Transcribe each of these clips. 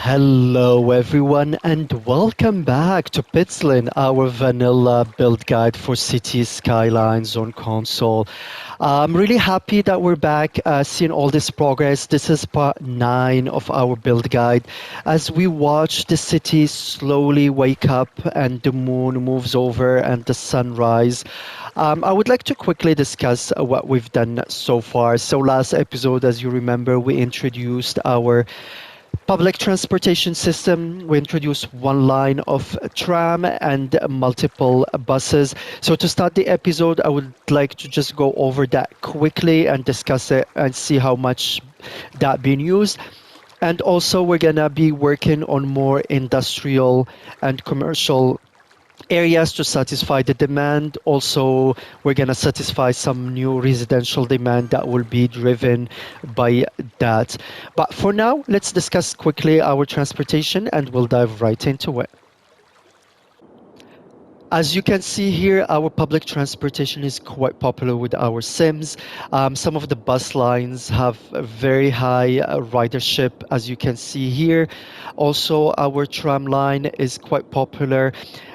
Hello everyone and welcome back to Pitzling, our vanilla build guide for Cities Skylines on console. I'm really happy that we're back seeing all this progress. This is part 9 of our build guide as we watch the city slowly wake up and the moon moves over and the sunrise. I would like to quickly discuss what we've done so far. So last episode, as you remember, we introduced our public transportation system. We introduced one line of tram and multiple buses. So to start the episode, I would like to just go over that quickly and discuss it and see how much that being used. And also we're gonna be working on more industrial and commercial areas to satisfy the demand. Also, we're going to satisfy some new residential demand that will be driven by that. But for now, let's discuss quickly our transportation and we'll dive right into it. As you can see here, our public transportation is quite popular with our Sims. Some of the bus lines have a very high ridership, as you can see here. Also, our tram line is quite popular.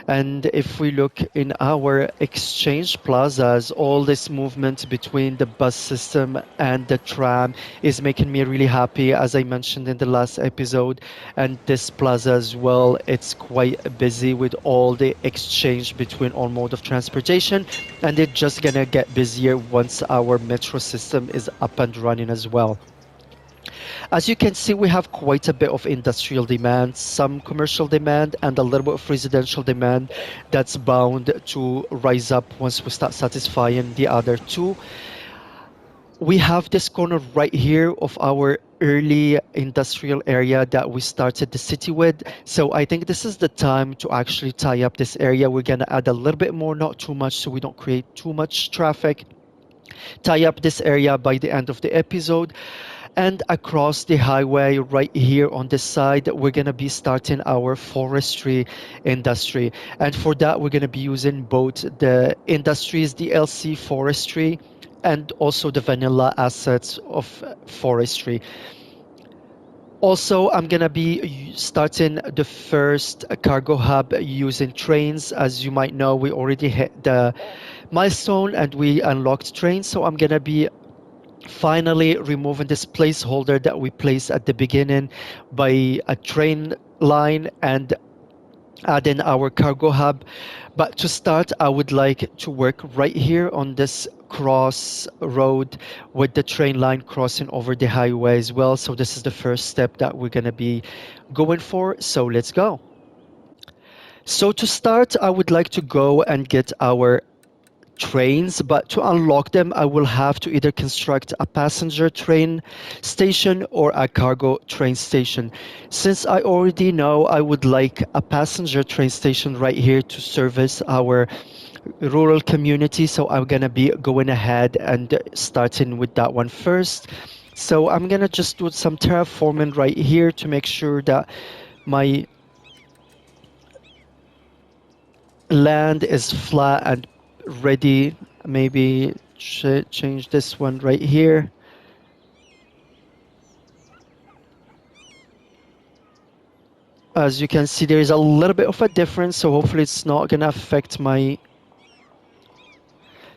And if we look in our exchange plazas, all this movement between the bus system and the tram is making me really happy, as I mentioned in the last episode. And this plaza as well, it's quite busy with all the exchange between all mode of transportation, and it's just gonna get busier once our metro system is up and running as well. As you can see, we have quite a bit of industrial demand, some commercial demand, and a little bit of residential demand that's bound to rise up once we start satisfying the other two. We have this corner right here of our early industrial area that we started the city with. So I think this is the time to actually tie up this area. We're going to add a little bit more, not too much, so we don't create too much traffic. Tie up this area by the end of the episode. And across the highway right here on this side, we're going to be starting our forestry industry. And for that, we're going to be using both the industries DLC forestry and also the vanilla assets of forestry. Also, I'm going to be starting the first cargo hub using trains. As you might know, we already hit the milestone and we unlocked trains. So I'm going to be finally removing this placeholder that we placed at the beginning by a train line and add in our cargo hub. But to start, I would like to work right here on this cross road with the train line crossing over the highway as well. So this is the first step that we're going to be going for. So let's go. So to start, I would like to go and get our trains, but to unlock them, I will have to either construct a passenger train station or a cargo train station. Since I already know I would like a passenger train station right here to service our rural community, so I'm gonna be going ahead and starting with that one first. So I'm gonna just do some terraforming right here to make sure that my land is flat and ready. Maybe change this one right here. As you can see, there is a little bit of a difference, so hopefully it's not gonna affect my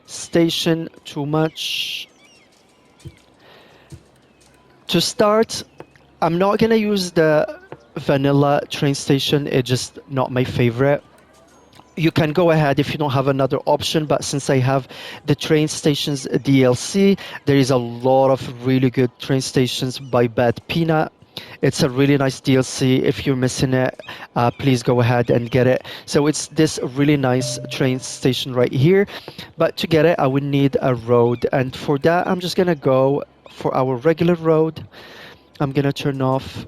station too much. To start, I'm not gonna use the vanilla train station. It's just not my favorite. You can go ahead if you don't have another option, but since I have the train stations DLC, there is a lot of really good train stations by Bad Peanut. It's a really nice DLC. If you're missing it, please go ahead and get it. So it's this really nice train station right here, but to get it I would need a road, and for that I'm just gonna go for our regular road. I'm gonna turn off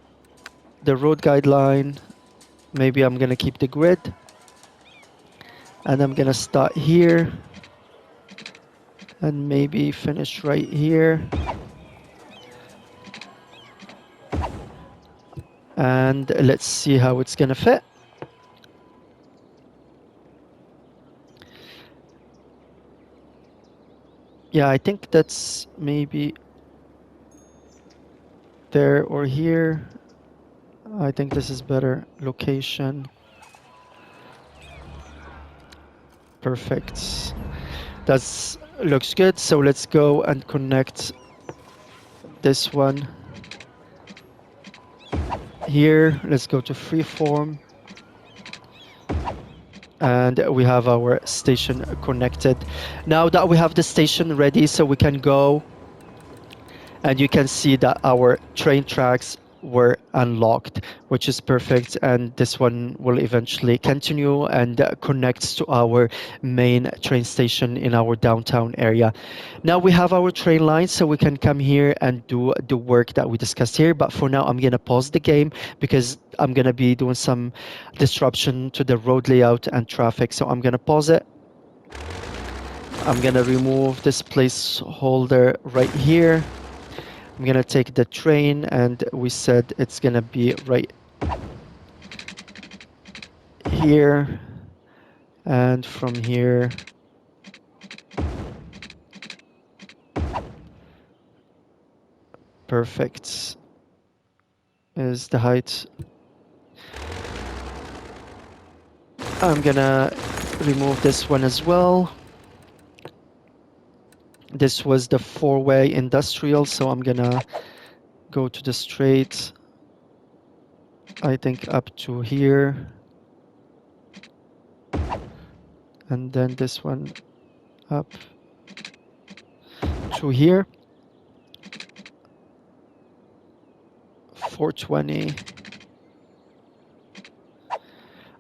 the road guideline. Maybe I'm gonna keep the grid, and I'm gonna start here and maybe finish right here. And let's see how it's gonna fit. Yeah, I think that's maybe there or here. I think this is better location. Perfect. That's looks good. So let's go and connect this one here. Let's go to freeform. And we have our station connected. Now that we have the station ready, so we can go and you can see that our train tracks were unlocked, which is perfect, and this one will eventually continue and connects to our main train station in our downtown area. Now we have our train line, so we can come here and do the work that we discussed here, but for now I'm gonna pause the game because I'm gonna be doing some disruption to the road layout and traffic, so I'm gonna pause it. I'm gonna remove this placeholder right here. I'm gonna take the train, and we said it's gonna be right here, and from here perfect is the height. I'm gonna remove this one as well. This was the four-way industrial, so I'm gonna go to the straight, I think up to here, and then this one up to here. 420.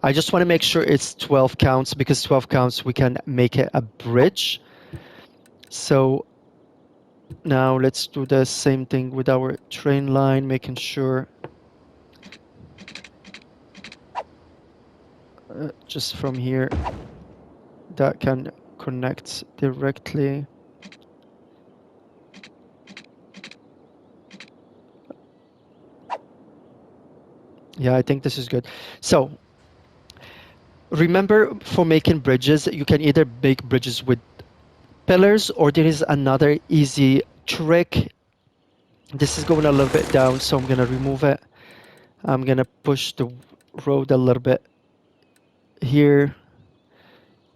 I just want to make sure it's 12 counts, because 12 counts we can make it a bridge. So now let's do the same thing with our train line, making sure just from here that can connect directly. Yeah, I think this is good. So remember, for making bridges, you can either make bridges with pillars, or there is another easy trick. This is going a little bit down, so I'm gonna remove it. I'm gonna push the road a little bit here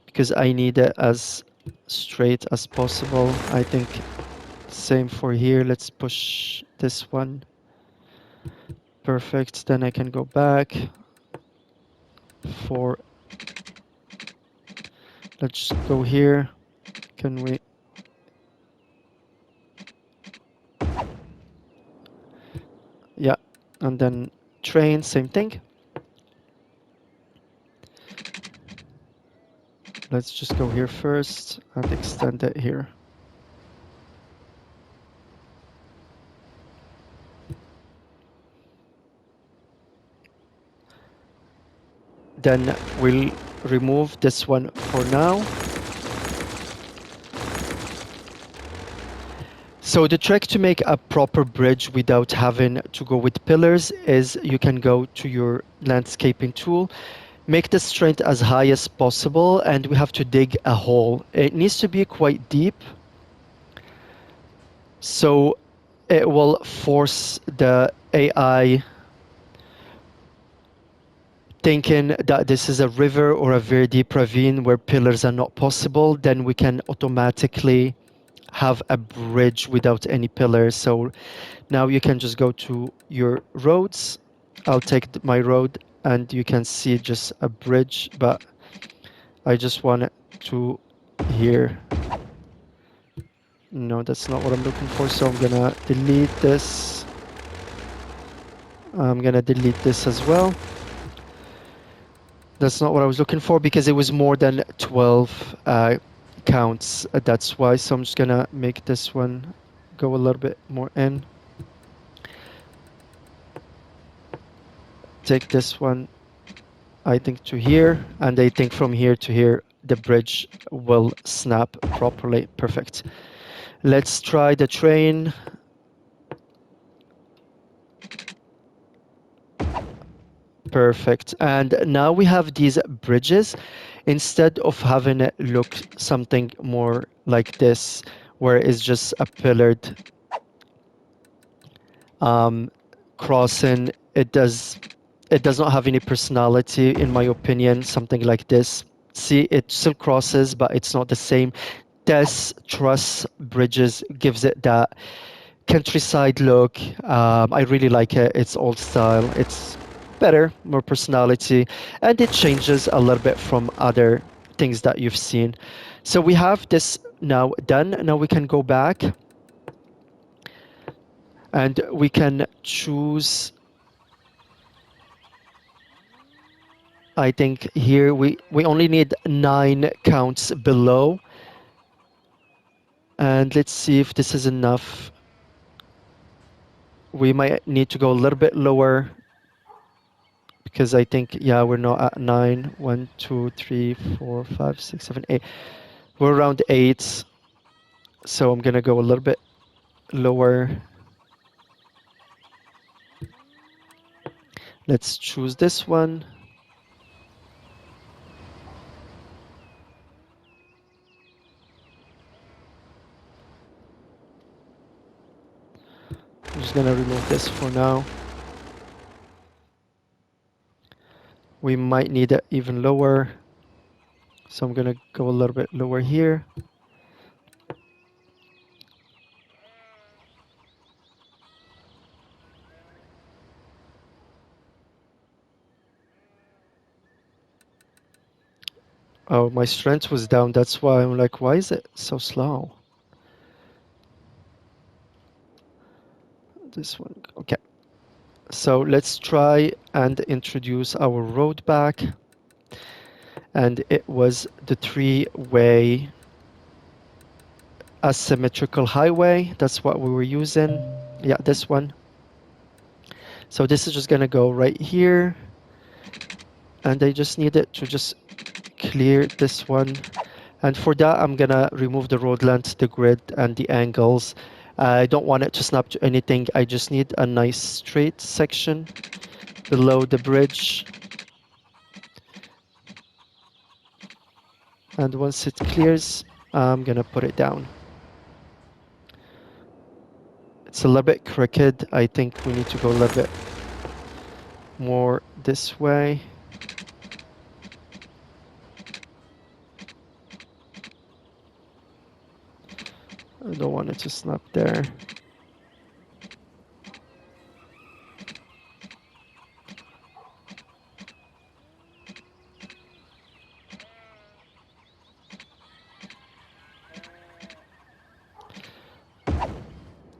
because I need it as straight as possible. I think same for here. Let's push this one. Perfect. Then I can go back for, let's go here. Can we? Yeah, and then train, same thing. Let's just go here first and extend it here. Then we'll remove this one for now. So the trick to make a proper bridge without having to go with pillars is you can go to your landscaping tool, make the strength as high as possible, and we have to dig a hole. It needs to be quite deep, so it will force the AI thinking that this is a river or a very deep ravine where pillars are not possible. Then we can automatically have a bridge without any pillars. So now you can just go to your roads. I'll take my road, and you can see just a bridge, but I just want it to here. No, that's not what I'm looking for, so I'm gonna delete this. I'm gonna delete this as well. That's not what I was looking for, because it was more than 12 counts. That's why. So I'm just gonna make this one go a little bit more in. Take this one, I think, to here, and I think from here to here the bridge will snap properly. Perfect. Let's try the train. Perfect. And now we have these bridges. Instead of having it look something more like this, where it's just a pillared crossing it does not have any personality, in my opinion. Something like this. See, it still crosses, but it's not the same. This truss bridges gives it that countryside look. I really like it. It's old style. It's better, more personality, and it changes a little bit from other things that you've seen. So we have this now done. Now we can go back and we can choose. I think here we only need 9 counts below. And let's see if this is enough. We might need to go a little bit lower because I think, yeah, we're not at 9. 1, 2, 3, 4, 5, 6, 7, 8. We're around 8. So I'm going to go a little bit lower. Let's choose this one. I'm just going to remove this for now. We might need it even lower. So I'm going to go a little bit lower here. Oh, my strength was down. That's why I'm like, why is it so slow? This one. Okay. So let's try and introduce our road back. And it was the 3-way asymmetrical highway. That's what we were using. Yeah, this one. So this is just going to go right here. And I just need it to just clear this one. And for that, I'm going to remove the road length, the grid, and the angles. I don't want it to snap to anything. I just need a nice straight section below the bridge. And once it clears, I'm going to put it down. It's a little bit crooked. I think we need to go a little bit more this way. I don't want it to snap there.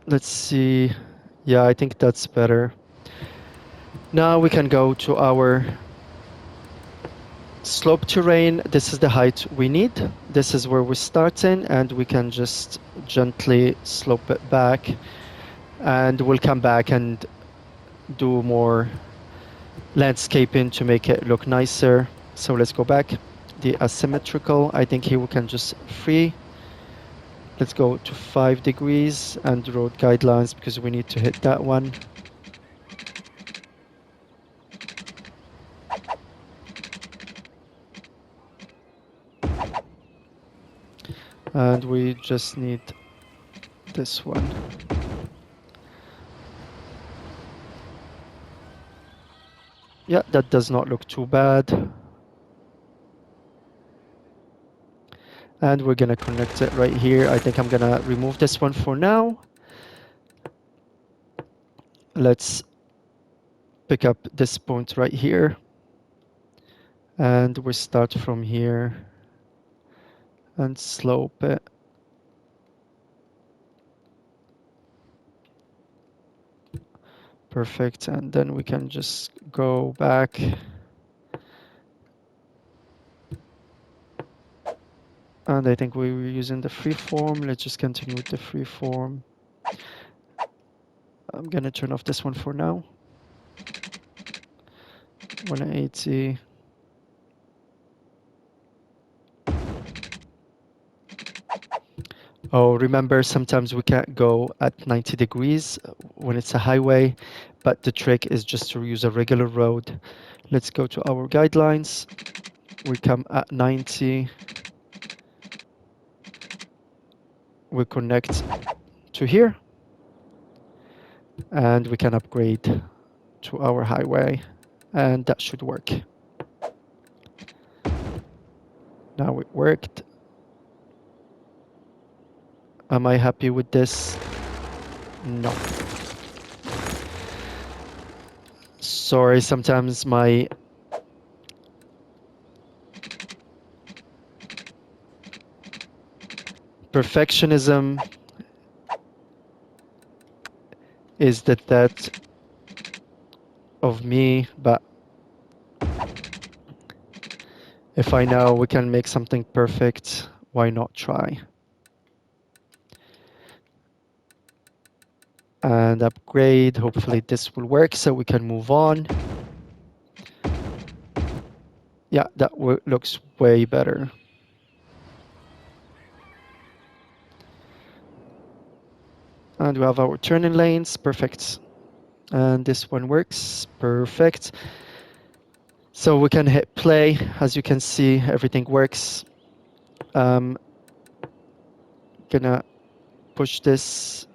Let's see. Yeah, I think that's better. Now we can go to our slope terrain. This is the height we need. This is where we're starting, and we can just gently slope it back. And we'll come back and do more landscaping to make it look nicer. So let's go back. The asymmetrical, I think here we can just free. Let's go to 5 degrees and road guidelines because we need to hit that one. And we just need this one. Yeah, that does not look too bad. And we're gonna connect it right here. I think I'm gonna remove this one for now. Let's pick up this point right here. And we start from here and slope it. Perfect. And then we can just go back. And I think we were using the freeform. Let's just continue with the freeform. I'm gonna turn off this one for now. 180. Oh, remember, sometimes we can't go at 90 degrees when it's a highway, but the trick is just to use a regular road. Let's go to our guidelines. We come at 90. We connect to here. And we can upgrade to our highway, and that should work. Now it worked. Am I happy with this? No. Sorry, sometimes my perfectionism is the death of me, but if I know we can make something perfect, why not try? And upgrade, hopefully this will work so we can move on. Yeah, that looks way better. And we have our turning lanes, perfect. And this one works, perfect. So we can hit play. As you can see, everything works. Gonna push this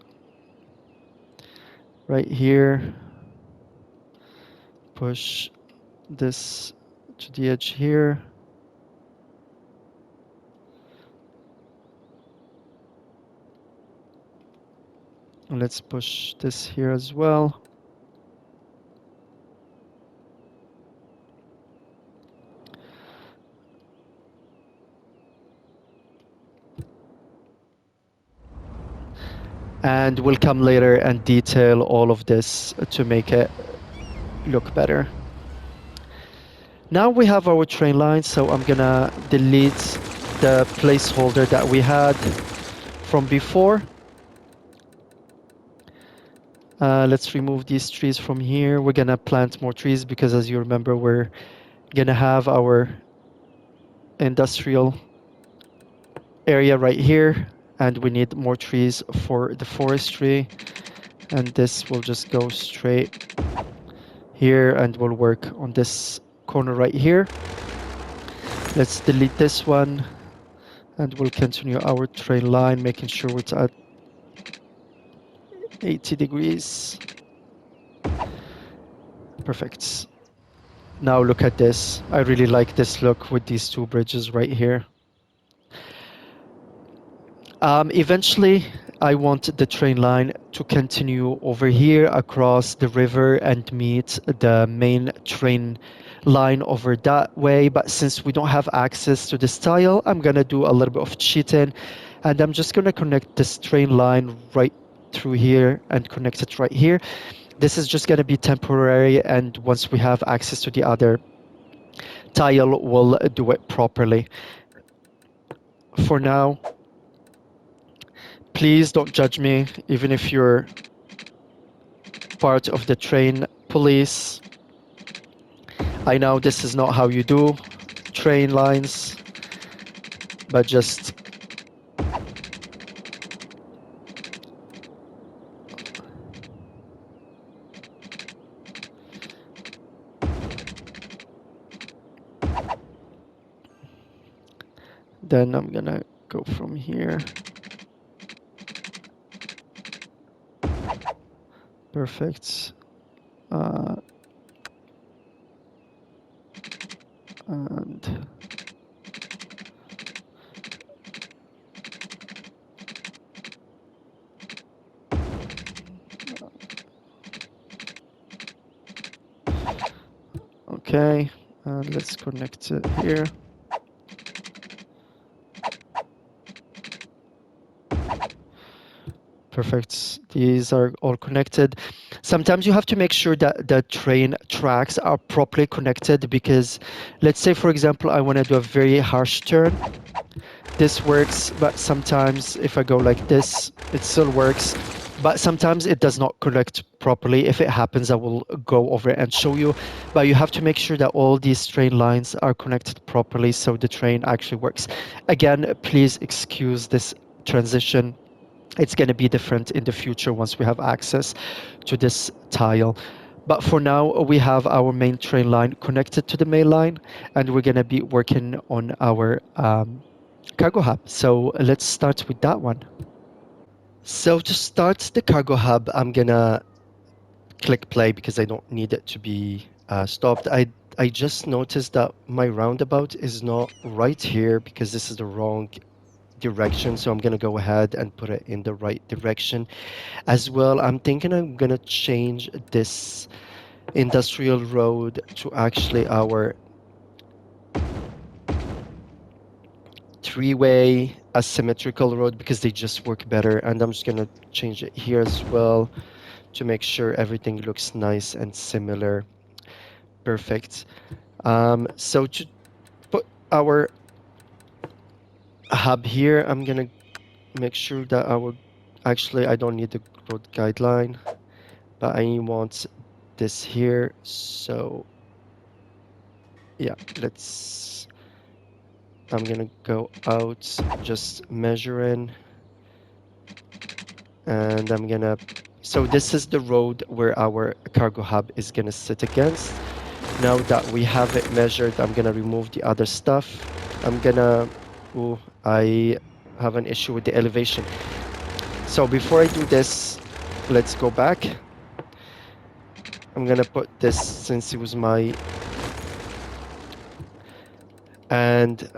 right here. Push this to the edge here. And let's push this here as well. And we'll come later and detail all of this to make it look better. Now we have our train line, so I'm gonna delete the placeholder that we had from before. Let's remove these trees from here. We're gonna plant more trees because, as you remember, we're gonna have our industrial area right here, and we need more trees for the forestry. And this will just go straight here, and we'll work on this corner right here. Let's delete this one, and we'll continue our train line, making sure it's at 80 degrees. Perfect. Now look at this. I really like this look with these two bridges right here. Eventually, I want the train line to continue over here across the river and meet the main train line over that way. But since we don't have access to this tile, I'm gonna do a little bit of cheating, and I'm just gonna connect this train line right through here and connect it right here. This is just gonna be temporary, and once we have access to the other tile, we'll do it properly. For now, please don't judge me, even if you're part of the train police. I know this is not how you do train lines, but just then I'm gonna go from here. Perfect. And okay, and let's connect it here. Perfect. These are all connected. Sometimes you have to make sure that the train tracks are properly connected, because let's say, for example, I want to do a very harsh turn. This works, but sometimes if I go like this, it still works. But sometimes it does not connect properly. If it happens, I will go over and show you. But you have to make sure that all these train lines are connected properly so the train actually works. Again, please excuse this transition. It's going to be different in the future once we have access to this tile. But for now, we have our main train line connected to the main line, and we're going to be working on our cargo hub. So let's start with that one. So to start the cargo hub, I'm going to click play because I don't need it to be stopped. I just noticed that my roundabout is not right here because this is the wrong direction. So I'm gonna go ahead and put it in the right direction as well. I'm thinking I'm gonna change this industrial road to actually our three-way asymmetrical road because they just work better. And I'm just gonna change it here as well to make sure everything looks nice and similar. Perfect. So to put our hub here, I'm gonna make sure that actually I don't need the road guideline, but I want this here. So yeah, I'm gonna go out, just measuring, and so this is the road where our cargo hub is gonna sit against. Now that we have it measured, I'm gonna remove the other stuff. Oh, I have an issue with the elevation. So before I do this, let's go back. I'm gonna put this since it was and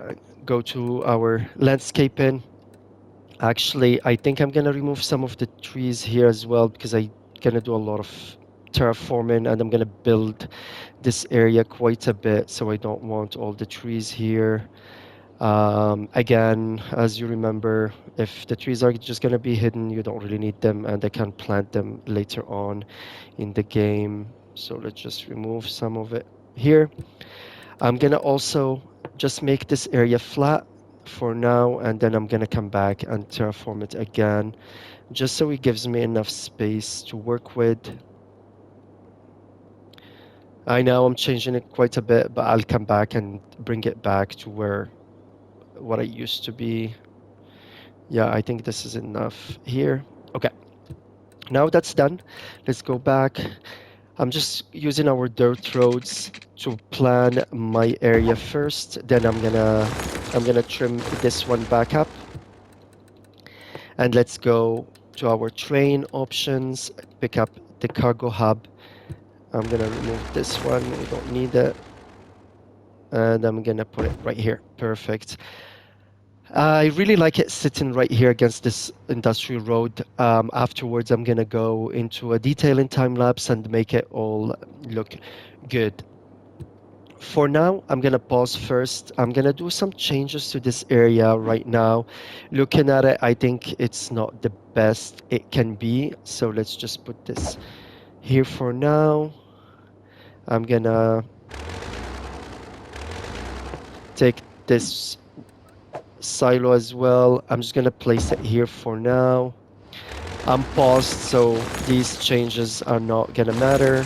go to our landscaping. Actually, I think I'm gonna remove some of the trees here as well because I'm gonna do a lot of terraforming and I'm gonna build this area quite a bit, so I don't want all the trees here. Again, as you remember, if the trees are just gonna be hidden, you don't really need them, and I can plant them later on in the game. So let's just remove some of it here. I'm gonna also just make this area flat for now, and then I'm gonna come back and terraform it again, just so it gives me enough space to work with. I know I'm changing it quite a bit, but I'll come back and bring it back to what it used to be. Yeah, I think this is enough here. Okay, now that's done. Let's go back. I'm just using our dirt roads to plan my area first. Then I'm gonna trim this one back up. And let's go to our train options, pick up the cargo hub. I'm gonna remove this one, we don't need it. And I'm gonna put it right here. Perfect. I really like it sitting right here against this industrial road. Afterwards, I'm gonna go into a detailing time lapse and make it all look good. For now, I'm gonna pause first. I'm gonna do some changes to this area right now. Looking at it, I think it's not the best it can be. So let's just put this here for now. I'm gonna take this silo as well. I'm just gonna place it here for now. I'm paused, so these changes are not gonna matter.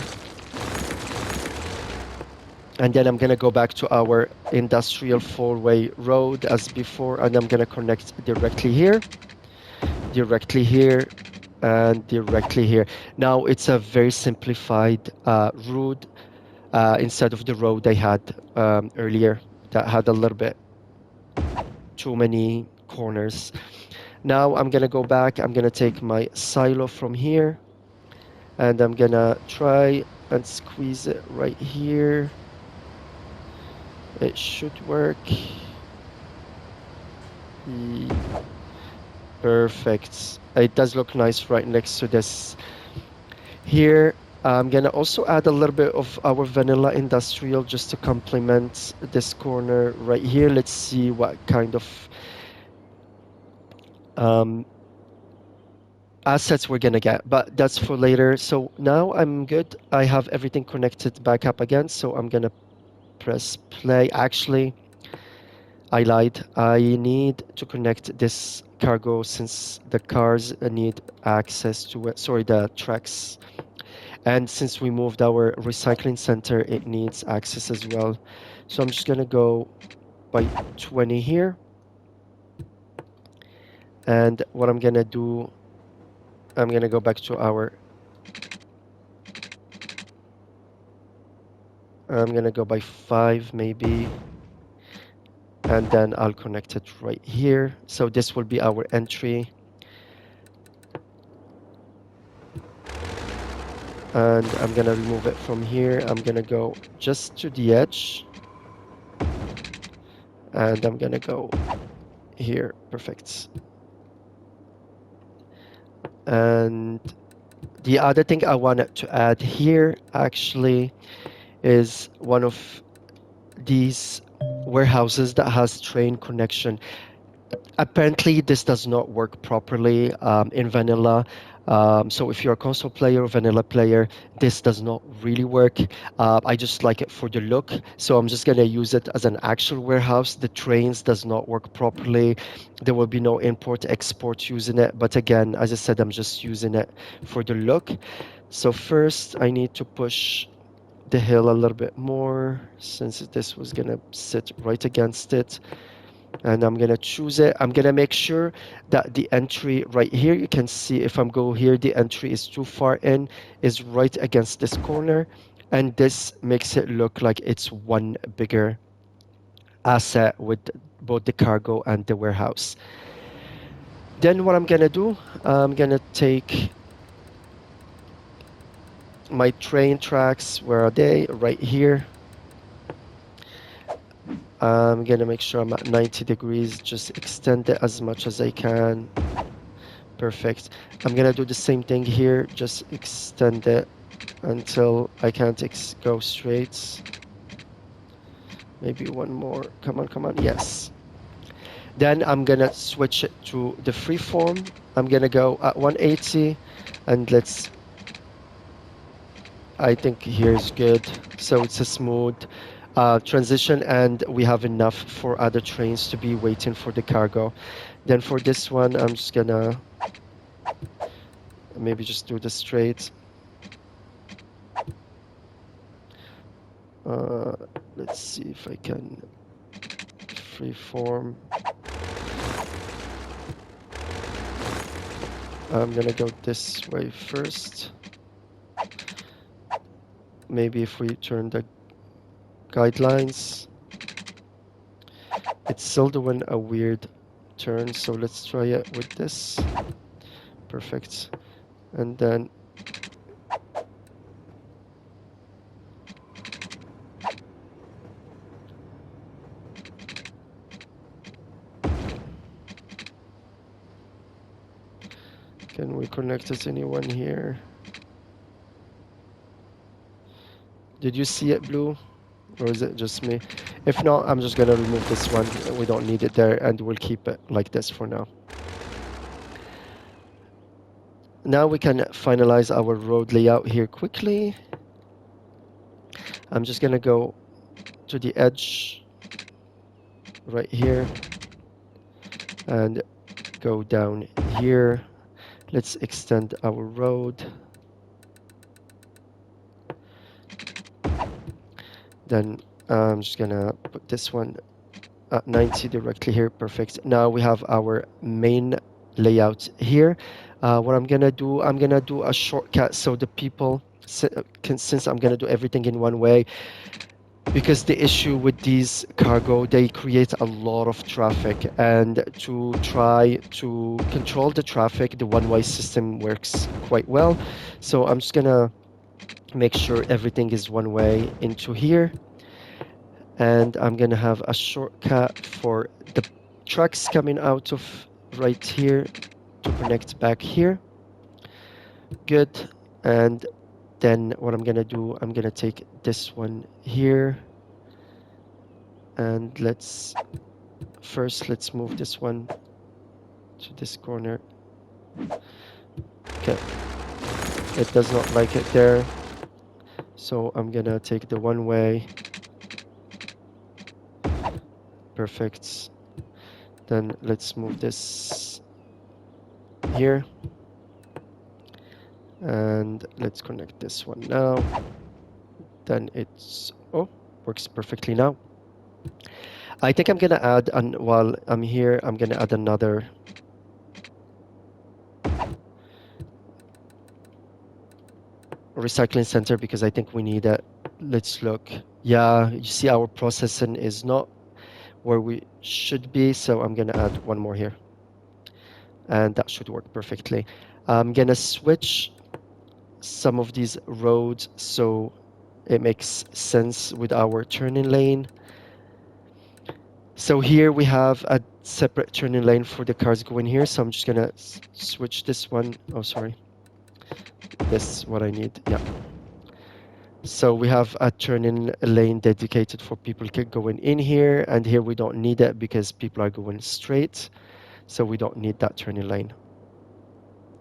And then I'm gonna go back to our industrial four-way road as before, and I'm gonna connect directly here, and directly here. Now it's a very simplified route instead of the road I had earlier that had a little bit too many corners. Now I'm gonna go back, I'm gonna take my silo from here, and I'm gonna try and squeeze it right here. It should work. Perfect. It does look nice right next to this. Here, I'm gonna also add a little bit of our vanilla industrial just to complement this corner right here. Let's see what kind of assets we're gonna get, but that's for later. So now I'm good. I have everything connected back up again, so I'm gonna press play. Actually, I lied. I need to connect this cargo since the cars need access to it. Sorry, the tracks. And since we moved our recycling center, it needs access as well. So I'm just gonna go by 20 here. And what I'm gonna do, I'm gonna go back to I'm gonna go by 5 maybe. And then I'll connect it right here. So this will be our entry. and I'm gonna remove it from here. I'm gonna go just to the edge, and I'm gonna go here. Perfect. And the other thing I wanted to add here actually is one of these warehouses that has train connection. Apparently, this does not work properly in vanilla. So if you're a console player or vanilla player, this does not really work. I just like it for the look, so I'm just gonna use it as an actual warehouse. The trains does not work properly. There will be no import export using it. But again, as I said, I'm just using it for the look. So first, I need to push the hill a little bit more since this was gonna sit right against it, and I'm gonna choose it. I'm gonna make sure that the entry right here, you can see if I'm go here, the entry is too far in, is right against this corner, and this makes it look like it's one bigger asset with both the cargo and the warehouse. Then what I'm gonna do, I'm gonna take my train tracks. Where are they? Right here. I'm gonna make sure I'm at 90 degrees, just extend it as much as I can. Perfect. I'm gonna do the same thing here, just extend it until I can't go straight. Maybe one more. Come on, come on. Yes. Then I'm gonna switch it to the freeform. I'm gonna go at 180, and I think here's good. So it's a smooth transition, and we have enough for other trains to be waiting for the cargo. Then for this one, I'm just gonna maybe just do the straight. Uh, let's see if I can freeform. I'm gonna go this way first. Maybe if we turn the guidelines, it's still doing a weird turn, so let's try it with this. Perfect. And then can we connect it anyone here? Did you see it, Blue? Or is it just me? If not, I'm just gonna remove this one. We don't need it there, and we'll keep it like this for now. Now we can finalize our road layout here quickly. I'm just gonna go to the edge right here and go down here. Let's extend our road. Then I'm just gonna put this one at 90 directly here. Perfect. Now we have our main layout here. What I'm gonna do a shortcut so the people since I'm gonna do everything in one way, because the issue with these cargo, they create a lot of traffic, and to try to control the traffic, the one-way system works quite well. So I'm just gonna make sure everything is one way into here, and I'm gonna have a shortcut for the trucks coming out of right here to connect back here. Good. And then what I'm gonna do, I'm gonna take this one here, and let's move this one to this corner. Okay, it does not like it there, so I'm gonna take the one way. Perfect. Then let's move this here, and let's connect this one now. Then it's works perfectly now. I think I'm gonna add, while I'm here, I'm gonna add another recycling center because I think we need it. Let's look. Yeah, you see our processing is not where we should be, so I'm gonna add one more here, and that should work perfectly. I'm gonna switch some of these roads so it makes sense with our turning lane. So here we have a separate turning lane for the cars going here. So I'm just gonna switch this one. Oh, sorry. This is what I need. Yeah. So we have a turning lane dedicated for people going in here, and here we don't need it because people are going straight. So we don't need that turning lane.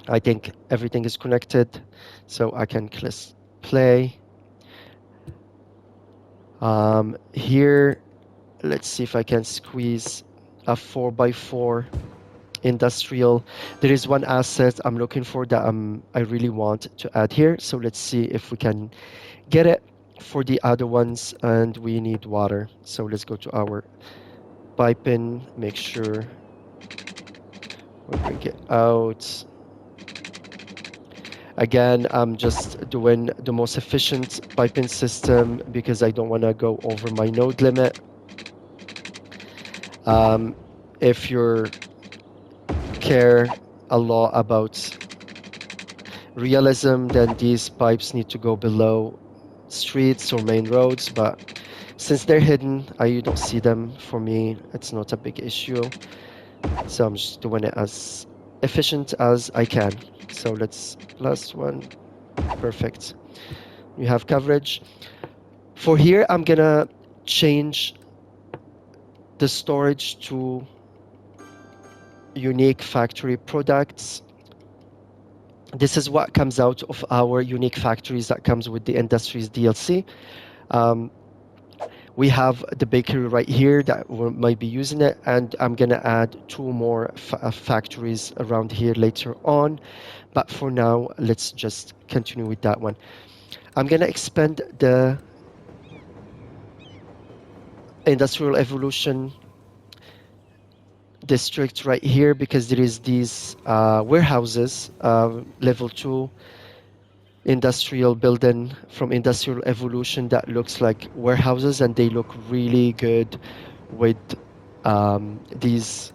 I think everything is connected, so I can click play. Here, let's see if I can squeeze a 4x4 industrial. There is one asset I'm looking for that I really want to add here. So let's see if we can get it. For the other ones, and we need water. So let's go to our piping, make sure we bring it out. Again, I'm just doing the most efficient piping system because I don't want to go over my node limit. If you care a lot about realism, then these pipes need to go below streets or main roads, but since they're hidden, I don't see them. For me, it's not a big issue. So I'm just doing it as efficient as I can. So let's, last one, perfect. You have coverage. For here, I'm gonna change the storage to unique factory products. This is what comes out of our unique factories that comes with the Industries DLC. We have the bakery right here that we might be using it, and I'm gonna add two more factories around here later on. But for now, let's just continue with that one. I'm gonna expand the industrial evolution district right here because there is these warehouses, level 2 industrial building from industrial evolution that looks like warehouses, and they look really good with these.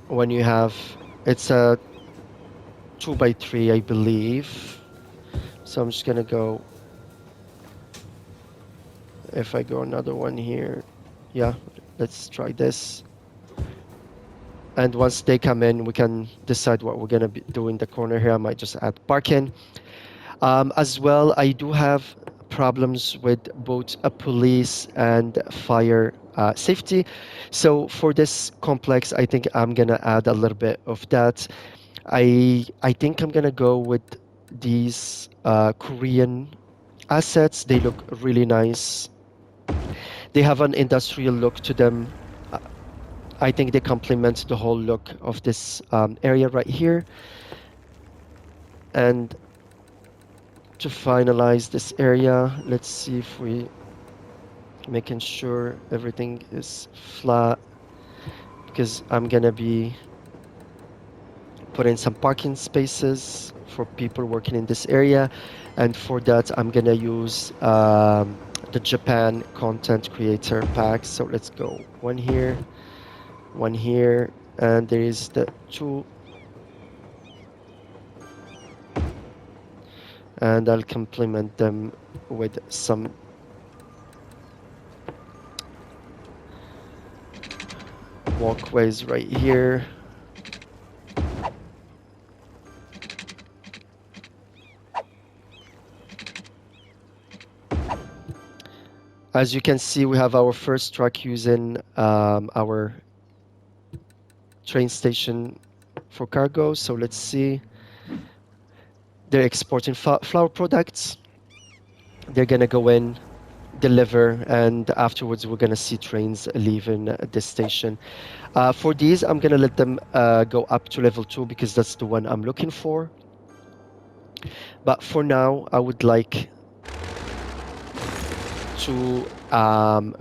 When you have, it's a 2x3, I believe. So I'm just gonna go, if I go another one here, yeah, let's try this. And once they come in, we can decide what we're gonna do in the corner here. I might just add parking. As well, I do have problems with both a police and fire safety. So for this complex, I think I'm gonna add a little bit of that. I think I'm gonna go with these Korean assets. They look really nice. They have an industrial look to them. I think they complement the whole look of this area right here. And to finalize this area, let's see if we making sure everything is flat, because I'm gonna be putting some parking spaces for people working in this area, and for that I'm gonna use the Japan content creator pack. So let's go one here, and there is the two, and I'll complement them with some walkways right here. As you can see, we have our first truck using our train station for cargo. So let's see. They're exporting flour products. They're gonna go in, deliver, and afterwards we're gonna see trains leaving this station. For these, I'm gonna let them go up to level 2 because that's the one I'm looking for. But for now, I would like to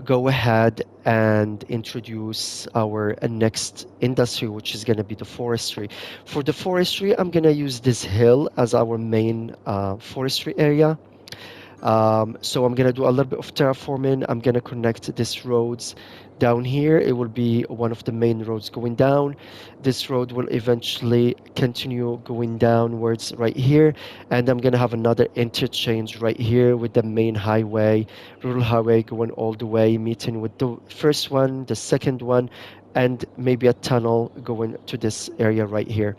go ahead and introduce our next industry, which is going to be the forestry. For the forestry, I'm going to use this hill as our main forestry area. So I'm gonna do a little bit of terraforming. I'm gonna connect these roads down here. It will be one of the main roads going down. This road will eventually continue going downwards right here, and I'm gonna have another interchange right here with the main highway, rural highway going all the way, meeting with the first one, the second one, and maybe a tunnel going to this area right here.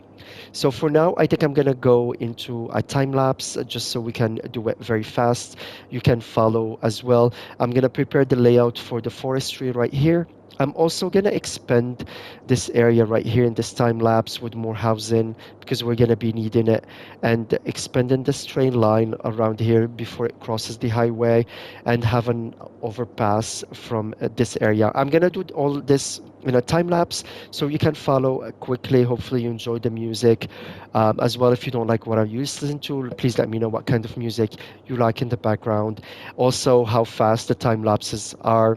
So for now, I think I'm gonna go into a time lapse just so we can do it very fast. You can follow as well. I'm gonna prepare the layout for the forestry right here. I'm also gonna expand this area right here in this time lapse with more housing because we're gonna be needing it, and expanding this train line around here before it crosses the highway, and have an overpass from this area. I'm gonna do all this in a time lapse so you can follow quickly. Hopefully you enjoy the music as well. If you don't like what I used to listen to, please let me know what kind of music you like in the background. Also, how fast the time lapses are.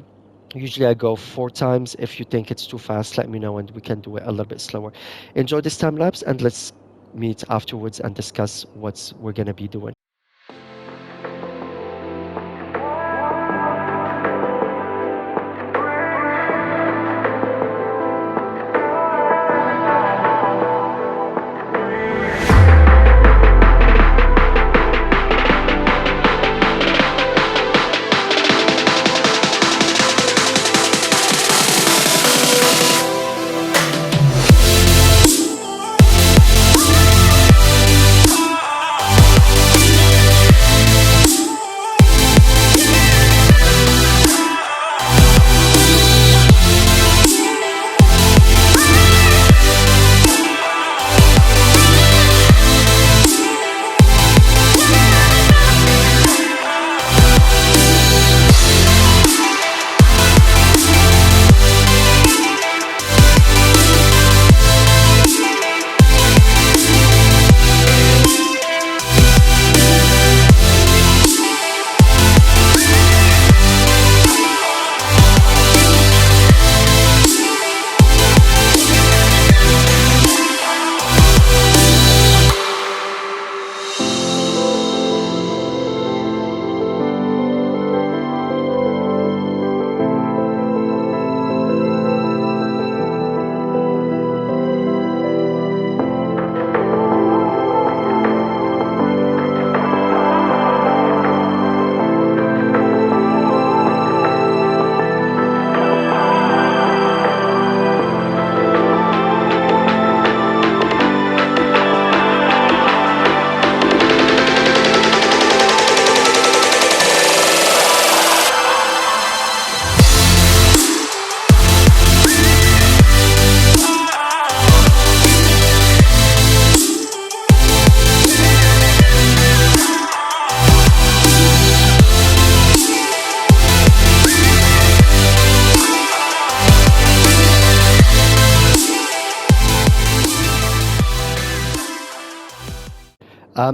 Usually I go 4 times. If you think it's too fast, let me know and we can do it a little bit slower. Enjoy this time lapse and let's meet afterwards and discuss what we're going to be doing.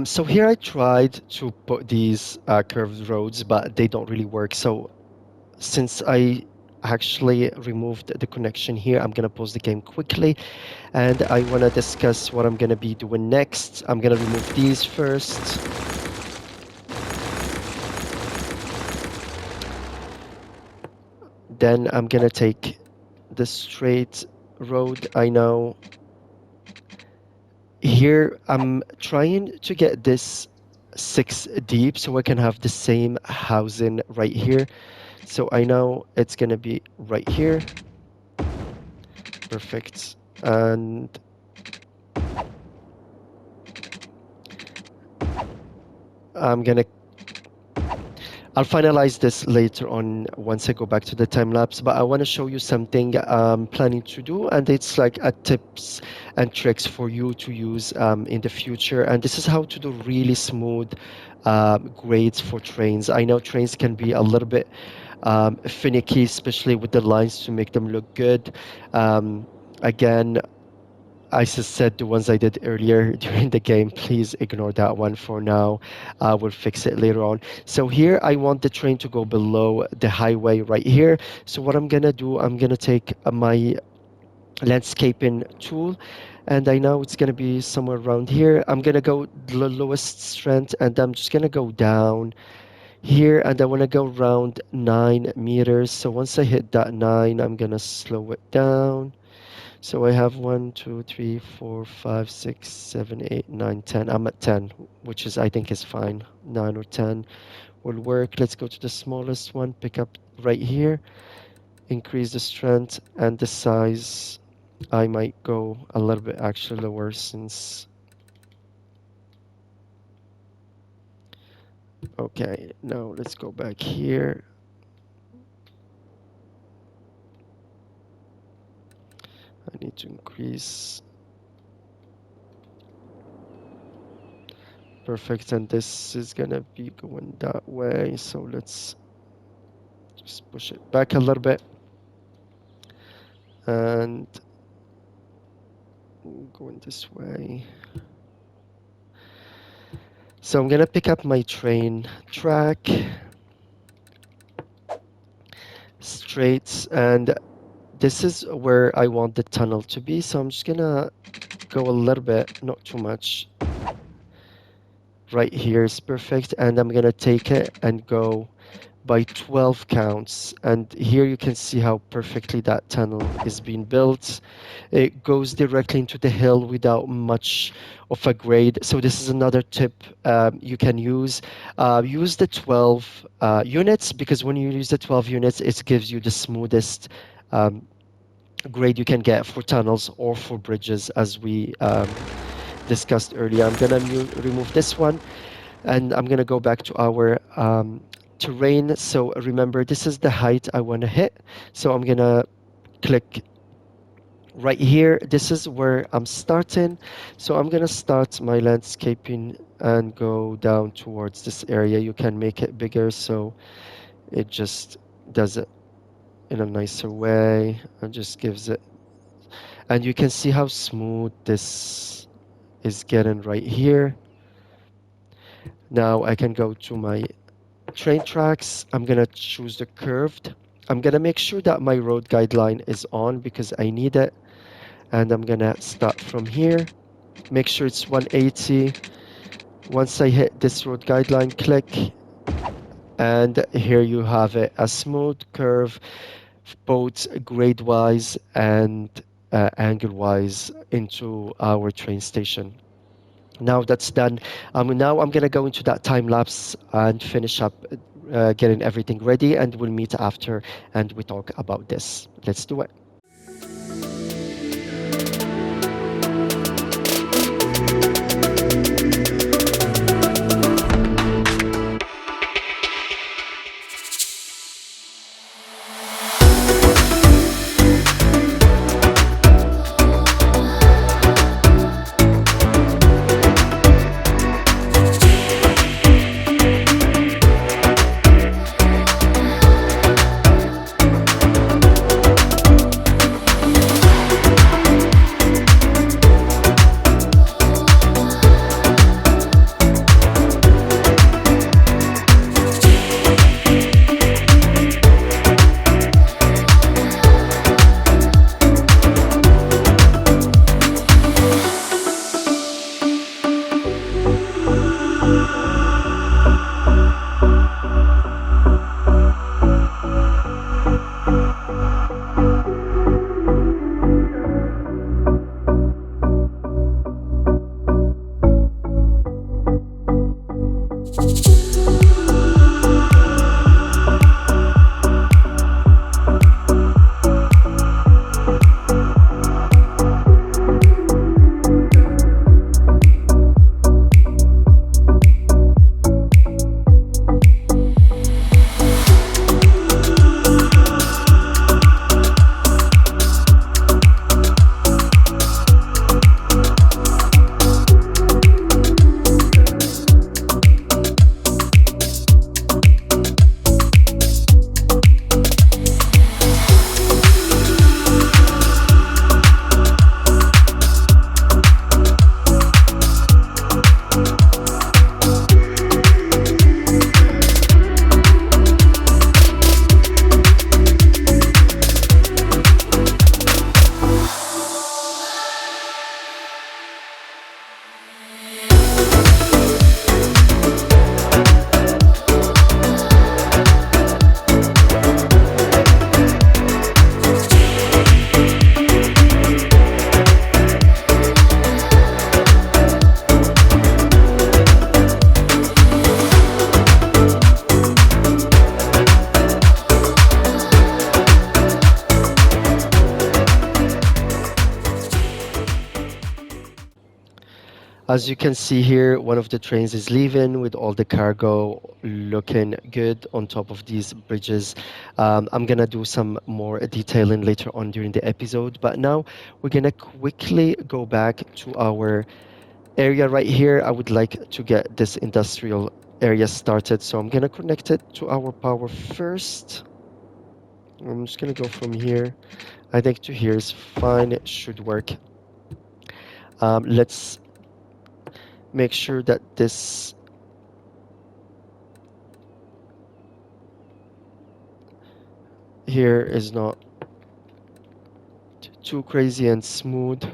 So here I tried to put these curved roads, but they don't really work. So since I actually removed the connection here, I'm gonna pause the game quickly, and I wanna discuss what I'm gonna be doing next. I'm gonna remove these first. Then I'm gonna take the straight road. I know here I'm trying to get this 6 deep so I can have the same housing right here. So I know it's gonna be right here. Perfect. And I'm gonna I'll finalize this later on once I go back to the time lapse, but I want to show you something I'm planning to do, and it's like a tips and tricks for you to use in the future. And this is how to do really smooth grades for trains. I know trains can be a little bit finicky, especially with the lines to make them look good. Again, I just said the ones I did earlier during the game, please ignore that one for now. We'll fix it later on. So here I want the train to go below the highway right here. So what I'm gonna do, I'm gonna take my landscaping tool, and I know it's gonna be somewhere around here. I'm gonna go the lowest strength, and I'm just gonna go down here, and I want to go around 9 meters. So once I hit that 9, I'm gonna slow it down. So I have 1, 2, 3, 4, 5, 6, 7, 8, 9, 10. I'm at 10, which is I think is fine. 9 or 10 will work. Let's go to the smallest one, pick up right here, increase the strength and the size. I might go a little bit actually lower since, okay, now let's go back here. I need to increase. Perfect, and this is gonna be going that way, so let's just push it back a little bit and going this way. So I'm gonna pick up my train track straight, and this is where I want the tunnel to be. So I'm just gonna go a little bit, not too much. Right here is perfect, and I'm gonna take it and go by 12 counts. And here you can see how perfectly that tunnel is being built. It goes directly into the hill without much of a grade. So this is another tip you can use. Use the 12 units, because when you use the 12 units, it gives you the smoothest grade you can get for tunnels or for bridges, as we discussed earlier. I'm gonna remove this one, and I'm gonna go back to our terrain. So remember, this is the height I want to hit. So I'm gonna click right here. This is where I'm starting. So I'm gonna start my landscaping and go down towards this area. You can make it bigger so it just does it in a nicer way and just gives it. And you can see how smooth this is getting right here. Now I can go to my train tracks. I'm gonna choose the curved. I'm gonna make sure that my road guideline is on because I need it. And I'm gonna start from here. Make sure it's 180. Once I hit this road guideline, click. And here you have it, a smooth curve, both grade-wise and angle-wise into our train station. Now that's done. Now I'm gonna go into that time lapse and finish up getting everything ready, and we'll meet after and we talk about this. Let's do it. As you can see here, one of the trains is leaving with all the cargo looking good on top of these bridges. I'm gonna do some more detailing later on during the episode, but now we're gonna quickly go back to our area right here. I would like to get this industrial area started, so I'm gonna connect it to our power first. I'm just gonna go from here. I think to here is fine, it should work. Let's make sure that this here is not too crazy and smooth.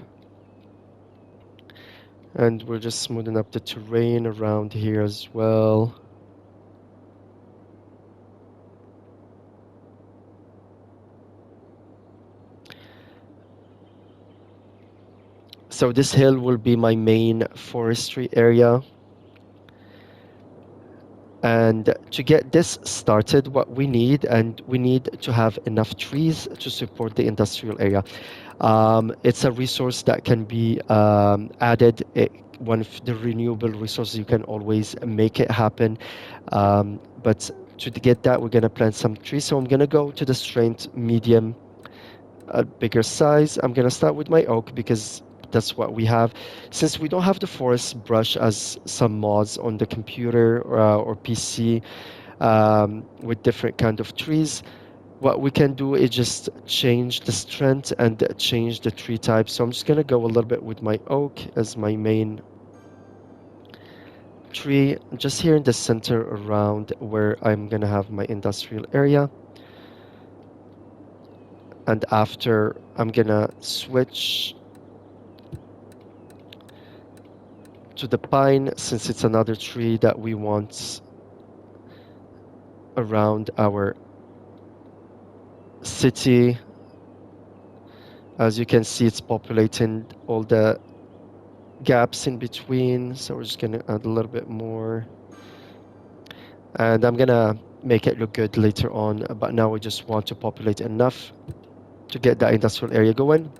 And we're just smoothing up the terrain around here as well. So this hill will be my main forestry area. And to get this started, what we need, and we need to have enough trees to support the industrial area. It's a resource that can be added. One of the renewable resources, you can always make it happen. But to get that, we're going to plant some trees. So I'm going to go to the strength medium, a bigger size. I'm going to start with my oak because that's what we have. Since we don't have the forest brush as some mods on the computer or PC with different kind of trees, what we can do is just change the strength and change the tree type. So I'm just going to go a little bit with my oak as my main tree, just here in the center around where I'm going to have my industrial area. And after, I'm going to switch to the pine, since it's another tree that we want around our city. As you can see, it's populating all the gaps in between, so we're just gonna add a little bit more, and I'm gonna make it look good later on, but now we just want to populate enough to get that industrial area going.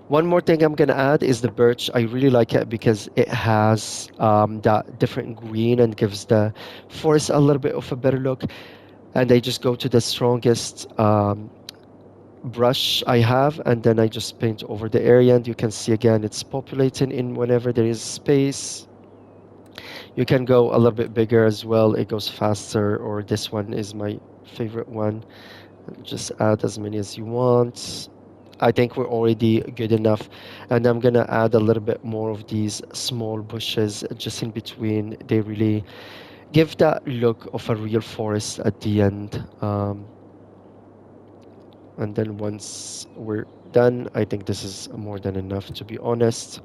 One more thing I'm gonna add is the birch. I really like it because it has that different green and gives the forest a little bit of a better look. And I just go to the strongest brush I have, and then I just paint over the area, and you can see again it's populating in whenever there is space. You can go a little bit bigger as well, it goes faster, or this one is my favorite one. Just add as many as you want. I think we're already good enough, and I'm gonna add a little bit more of these small bushes just in between. They really give that look of a real forest at the end. And then once we're done, I think this is more than enough, to be honest.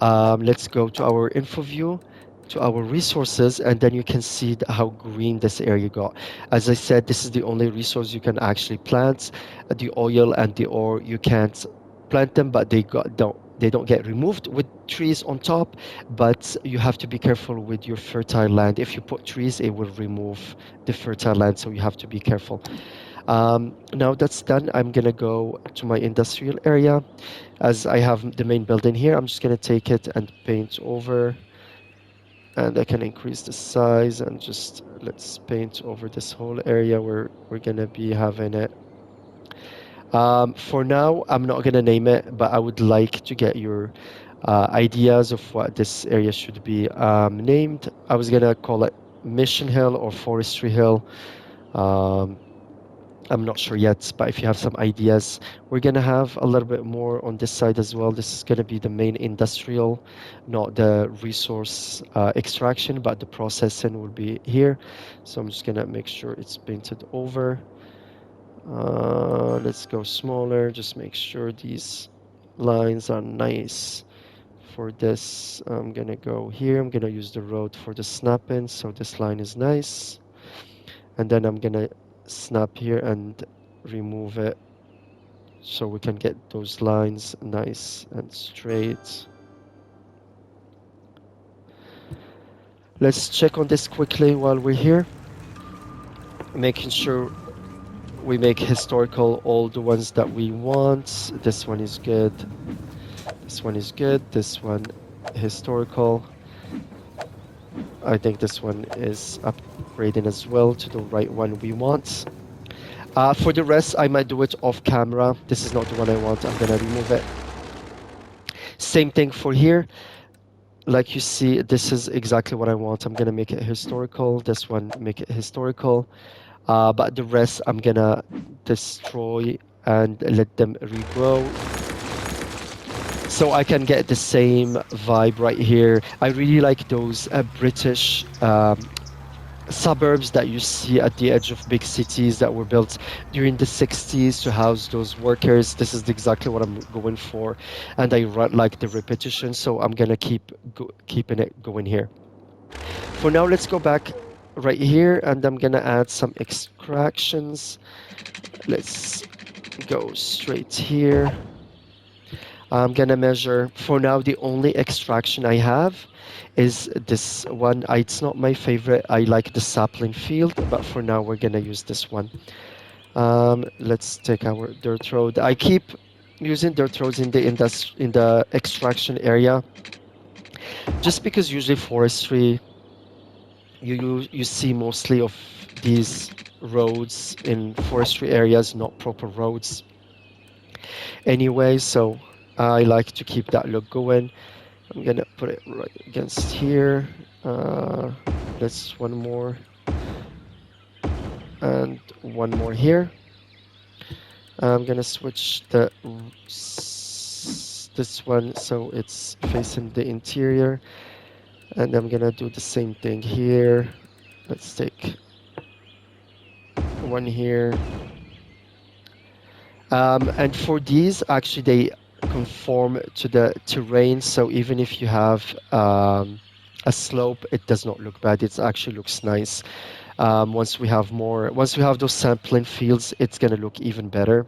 Let's go to our info view, to our resources, and then you can see how green this area got. As I said, this is the only resource you can actually plant. The oil and the ore, you can't plant them, but they don't get removed with trees on top. But you have to be careful with your fertile land. If you put trees, it will remove the fertile land, so you have to be careful. Now that's done, I'm gonna go to my industrial area. As I have the main building here, I'm just gonna take it and paint over, and I can increase the size and just let's paint over this whole area where we're gonna be having it. For now, I'm not gonna name it, but I would like to get your ideas of what this area should be named. I was gonna call it Mission Hill or Forestry Hill. Um, I'm not sure yet, but if you have some ideas, we're gonna have a little bit more on this side as well. This is gonna be the main industrial, not the resource extraction, but the processing will be here. So I'm just gonna make sure it's painted over. Let's go smaller, just make sure these lines are nice. For this, I'm gonna go here. I'm gonna use the road for the snapping, so this line is nice. And then I'm gonna snap here and remove it so we can get those lines nice and straight. Let's check on this quickly while we're here, making sure we make historical all the ones that we want. This one is good. This one is good. This one, historical. I think this one is upgrading as well to the right one we want. For the rest, I might do it off camera. This is not the one I want. I'm gonna remove it. Same thing for here. Like you see, this is exactly what I want. I'm gonna make it historical. This one, make it historical. But the rest, I'm gonna destroy and let them regrow. So I can get the same vibe right here. I really like those British suburbs that you see at the edge of big cities that were built during the 60s to house those workers. This is exactly what I'm going for, and I like the repetition, so I'm gonna keeping it going here. For now, let's go back right here, and I'm gonna add some extractions. Let's go straight here. I'm gonna measure. For now, the only extraction I have is this one. It's not my favorite. I like the sapling field, but for now we're gonna use this one. Let's take our dirt road. I keep using dirt roads in the extraction area, just because usually forestry you see mostly of these roads in forestry areas, not proper roads anyway. So I like to keep that look going. I'm gonna put it right against here. Let's one more and one more here. I'm gonna switch this one so it's facing the interior, and I'm gonna do the same thing here. Let's take one here. And for these, actually, they conform to the terrain. So even if you have a slope, it does not look bad. It actually looks nice. Once we have those sampling fields, it's gonna look even better.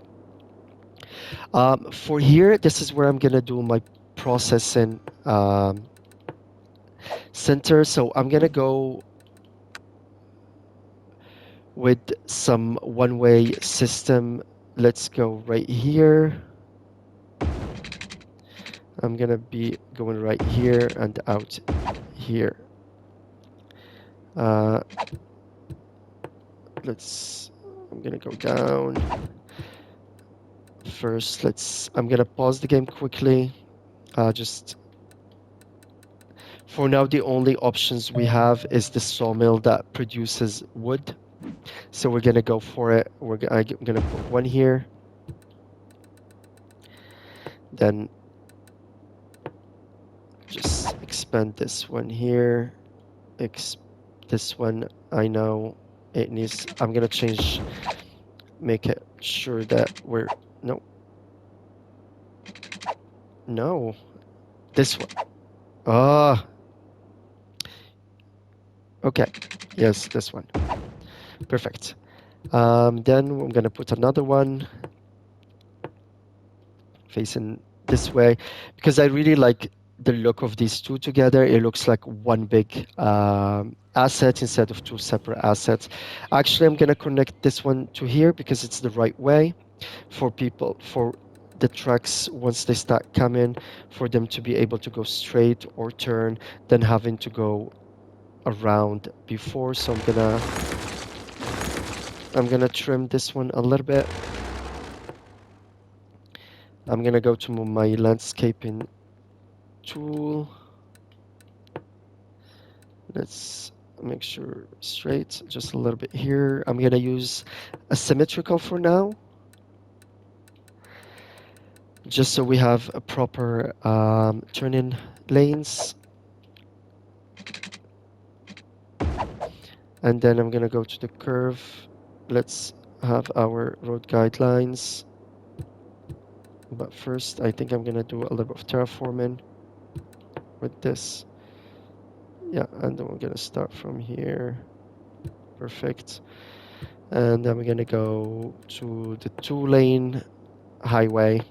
For here, this is where I'm gonna do my processing center. So I'm gonna go with some one-way system. Let's go right here. I'm gonna be going right here and out here. I'm gonna go down. First, I'm gonna pause the game quickly. Just for now, the only options we have is the sawmill that produces wood. So we're gonna go for it. I'm gonna put one here. Then just expand this one here. This one, I know it needs, I'm gonna make it sure that no, this one. Ah, okay, yes, this one. Perfect. Then I'm gonna put another one facing this way because I really like the look of these two together. It looks like one big asset instead of two separate assets. Actually, I'm gonna connect this one to here because it's the right way for the trucks once they start coming, for them to be able to go straight or turn than having to go around before. So I'm gonna trim this one a little bit. I'm gonna go to my landscaping tool. Let's make sure straight, just a little bit here. I'm gonna use a symmetrical for now, just so we have a proper turning lanes. And then I'm gonna go to the curve. Let's have our road guidelines. But first, I think I'm gonna do a little bit of terraforming with this. Yeah, and then we're gonna start from here. Perfect. And then we're gonna go to the 2-lane highway.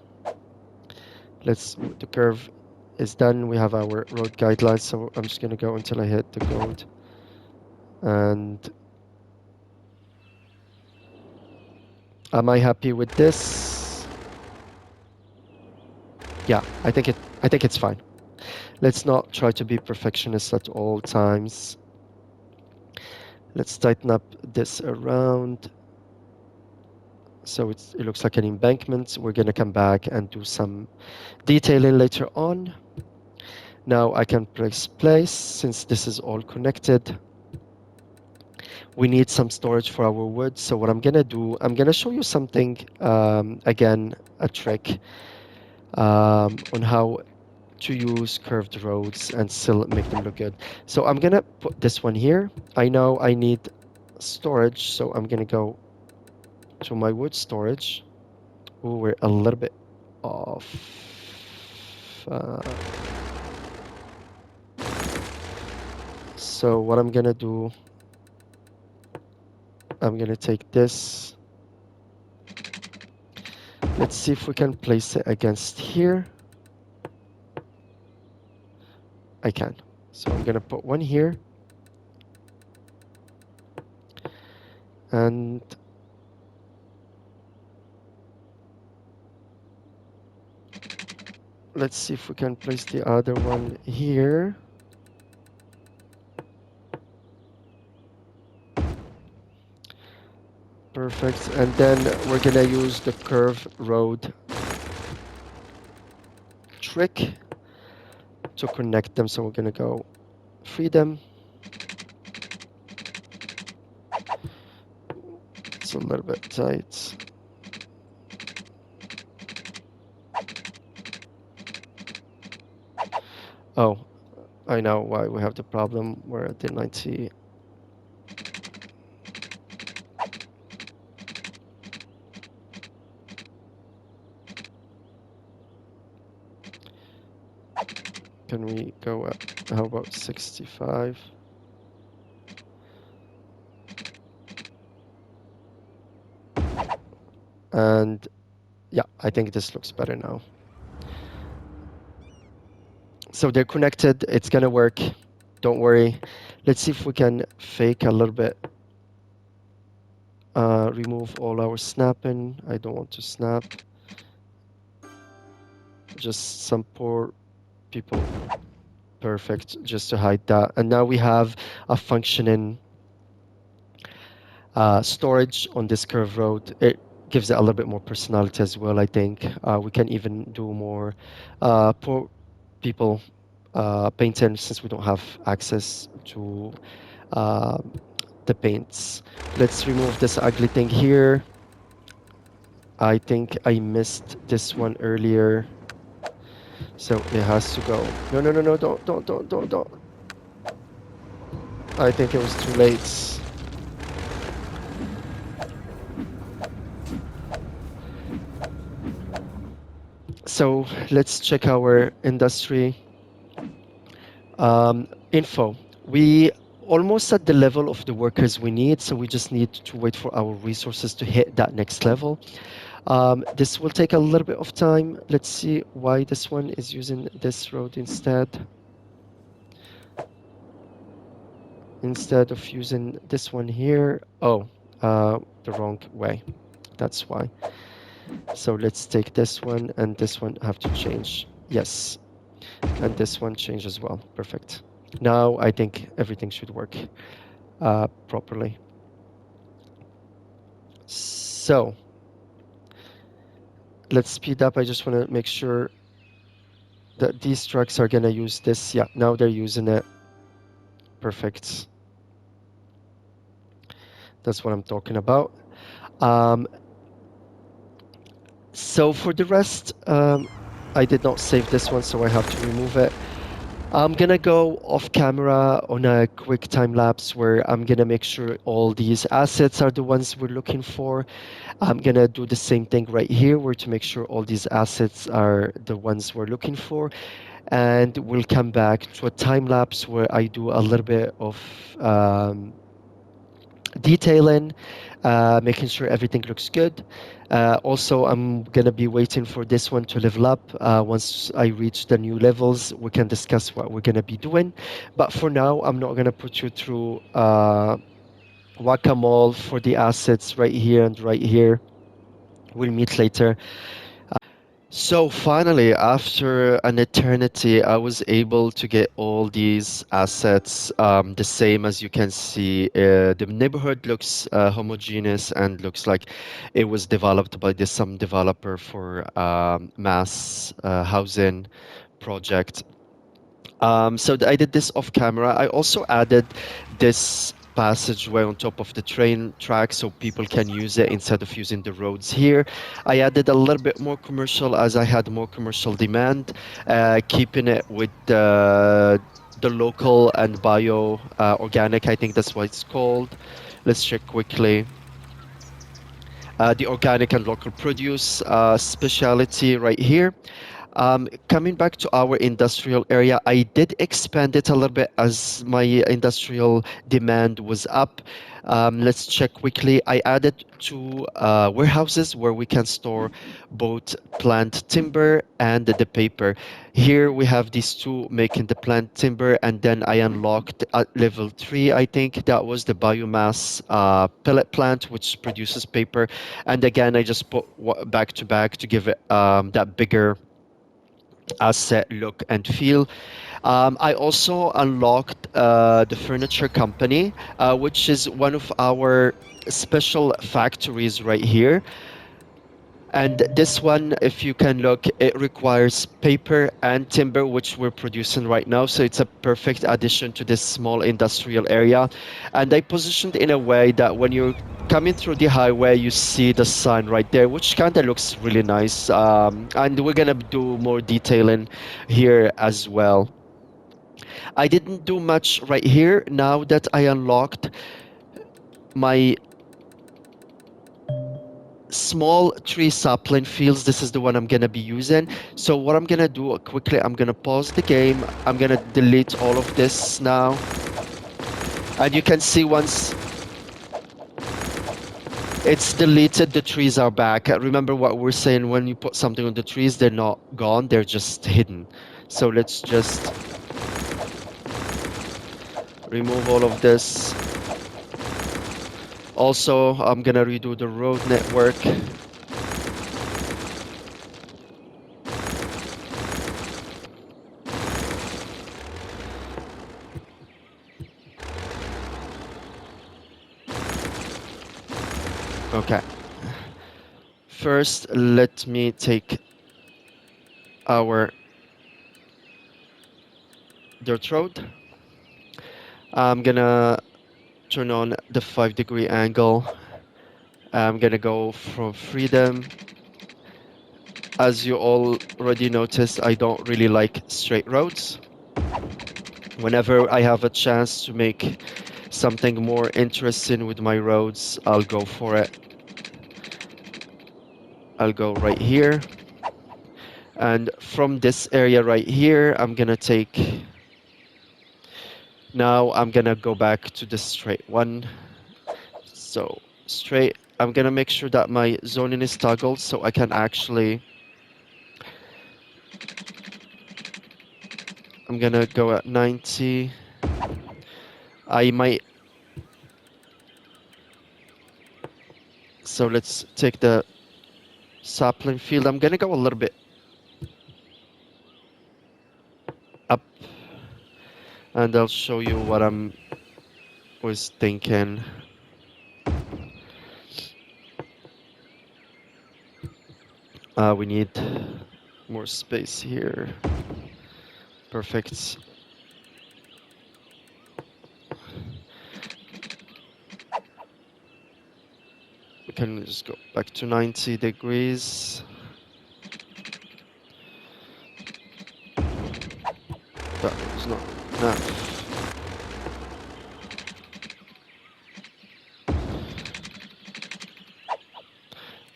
The curve is done. We have our road guidelines, so I'm just gonna go until I hit the gold. And am I happy with this? Yeah, I think it's fine. Let's not try to be perfectionists at all times. Let's tighten up this around so it looks like an embankment. We're going to come back and do some detailing later on. Now I can press place since this is all connected. We need some storage for our wood. So what I'm going to do, I'm going to show you something, again, a trick on how to use curved roads and still make them look good. So I'm going to put this one here. I know I need storage, so I'm going to go to my wood storage. Ooh, we're a little bit off. Uh, so what I'm going to do, I'm going to take this. Let's see if we can place it against here. I can. So I'm going to put one here. And let's see if we can place the other one here. Perfect. And then we're going to use the curve road trick to connect them. So we're going to go freedom. It's a little bit tight. Oh, I know why we have the problem. We're at the 90. Can we go up? How about 65? And yeah, I think this looks better now. So they're connected. It's gonna work. Don't worry. Let's see if we can fake a little bit. Remove all our snapping. I don't want to snap. Just some poor people. Perfect. Just to hide that. And now we have a functioning storage on this curve road. It gives it a little bit more personality as well, I think. We can even do more poor people painting since we don't have access to uh, the paints. Let's remove this ugly thing here. I think I missed this one earlier. So it has to go. No, no, no, no, don't. I think it was too late. So let's check our industry info. We almost at the level of the workers we need, so we just need to wait for our resources to hit that next level. This will take a little bit of time. Let's see why this one is using this road instead of using this one here. Oh, the wrong way. That's why. So let's take this one and this one have to change. Yes. And this one change as well. Perfect. Now I think everything should work properly. So let's speed up. I just want to make sure that these trucks are going to use this. Yeah, now they're using it. Perfect. That's what I'm talking about. So for the rest, I did not save this one, so I have to remove it. I'm gonna go off camera on a quick time lapse where I'm gonna make sure all these assets are the ones we're looking for. I'm gonna do the same thing right here where to make sure all these assets are the ones we're looking for. And we'll come back to a time lapse where I do a little bit of detailing, making sure everything looks good. Also, I'm going to be waiting for this one to level up. Once I reach the new levels, we can discuss what we're going to be doing. But for now, I'm not going to put you through whack-a-mole for the assets right here and right here. We'll meet later. So finally, after an eternity, I was able to get all these assets the same as you can see. The neighborhood looks homogeneous and looks like it was developed by this some developer for mass housing project. I did this off camera. I also added this passageway on top of the train track so people can use it instead of using the roads here. I added a little bit more commercial as I had more commercial demand, keeping it with the local and bio organic. I think that's what it's called. Let's check quickly. The organic and local produce speciality right here. Coming back to our industrial area, I did expand it a little bit as my industrial demand was up. Let's check quickly. I added two warehouses where we can store both plant timber and the paper. Here we have these two making the plant timber, and then I unlocked at level 3, I think that was the biomass pellet plant, which produces paper. And again, I just put back to back to give it that bigger asset look and feel. I also unlocked the furniture company, which is one of our special factories right here. And this one, if you can look, it requires paper and timber, which we're producing right now. So it's a perfect addition to this small industrial area. And I positioned in a way that when you're coming through the highway, you see the sign right there, which kind of looks really nice. And we're going to do more detailing here as well. I didn't do much right here now that I unlocked my small tree sapling fields. This is the one I'm gonna be using. So what I'm gonna do quickly, I'm gonna pause the game. I'm gonna delete all of this now. And you can see once it's deleted, the trees are back. Remember what we're saying, when you put something on the trees, they're not gone, they're just hidden. So let's just remove all of this. Also, I'm gonna redo the road network. Okay. First, let me take our dirt road. I'm gonna turn on the 5-degree angle. I'm gonna go for freedom. As you already noticed, I don't really like straight roads. Whenever I have a chance to make something more interesting with my roads, I'll go for it. I'll go right here. And from this area right here, I'm gonna take... Now I'm gonna go back to the straight one. So straight, I'm gonna make sure that my zoning is toggled so I can actually... I'm gonna go at 90. I might... So let's take the sapling field. I'm gonna go a little bit up, and I'll show you what I'm was thinking. We need more space here. Perfect. We can just go back to 90 degrees. That was not enough.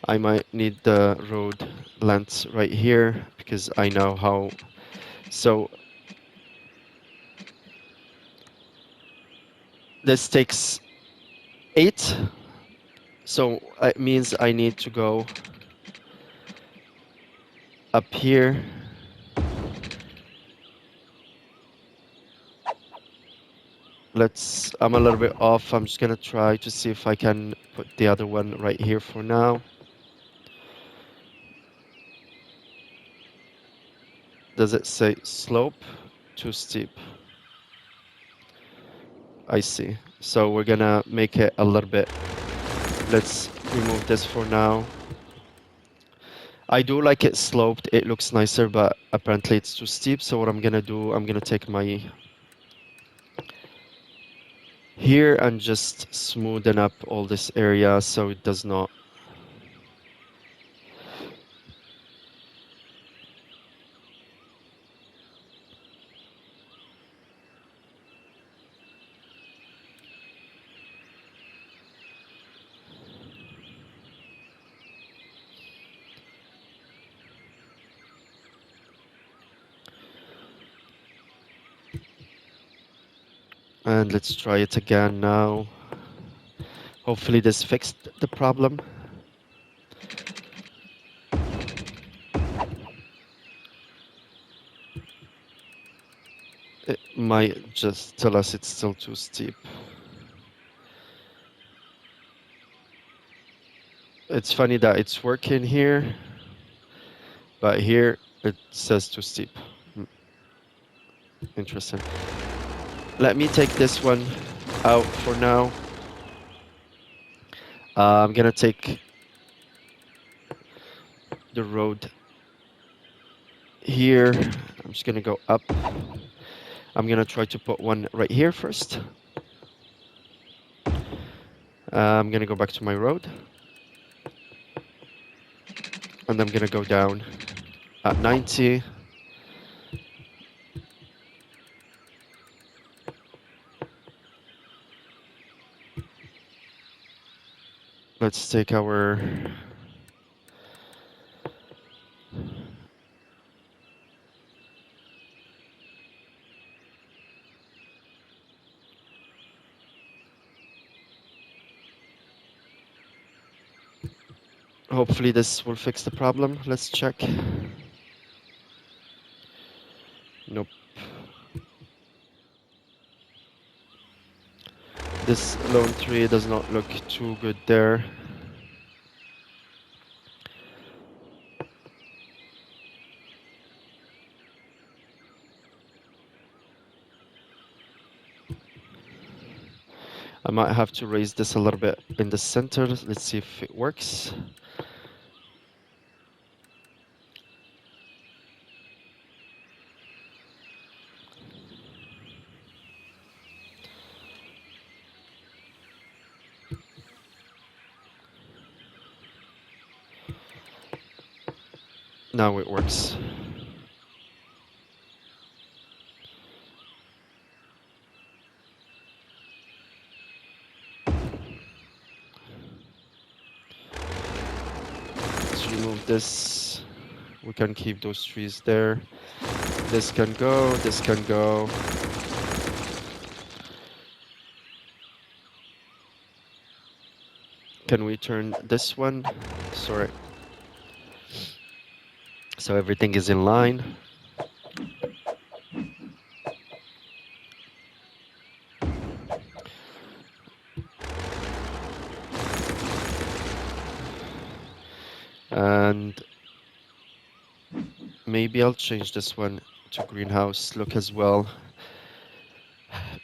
I might need the road length right here because I know how. So this takes 8. So it means I need to go up here. I'm a little bit off. I'm just gonna try to see if I can put the other one right here for now. Does it say slope? Too steep. I see. So we're gonna make it a little bit. Let's remove this for now. I do like it sloped. It looks nicer, but apparently it's too steep. So what I'm gonna do, I'm gonna take my here and just smoothen up all this area so it does not. And let's try it again now. Hopefully this fixed the problem. It might just tell us it's still too steep. It's funny that it's working here, but here it says too steep. Interesting. Let me take this one out for now. I'm gonna take the road here. I'm just gonna go up. I'm gonna try to put one right here first. I'm gonna go back to my road. And I'm gonna go down at 90. Let's take our hopefully this will fix the problem. Let's check. Nope. This lone tree does not look too good there. I might have to raise this a little bit in the center. Let's see if it works. Now it works. Let's remove this. We can keep those trees there. This can go, this can go. Can we turn this one? Sorry. So everything is in line. And maybe I'll change this one to greenhouse look as well.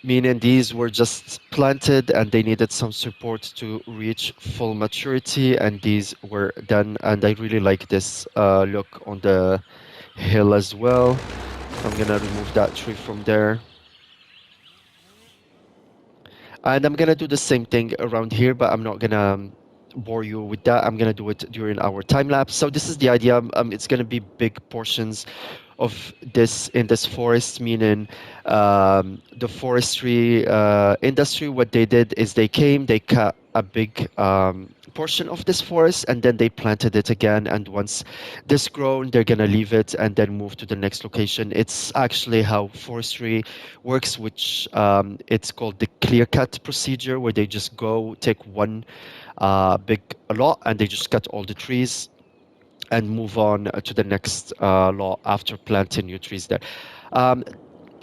Meaning these were just planted and they needed some support to reach full maturity, and these were done. And I really like this look on the hill as well. I'm gonna remove that tree from there. And I'm gonna do the same thing around here, but I'm not gonna bore you with that. I'm gonna do it during our time lapse. So this is the idea. It's gonna be big portions of this in this forest, meaning the forestry industry. What they did is they came, they cut a big portion of this forest, and then they planted it again. And once this grown, they're gonna leave it and then move to the next location. It's actually how forestry works, which it's called the clear cut procedure, where they just go take one big lot and they just cut all the trees and move on to the next lot after planting new trees there.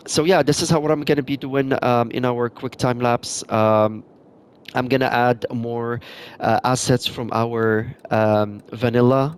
So yeah, this is what I'm going to be doing in our quick time lapse. I'm going to add more assets from our vanilla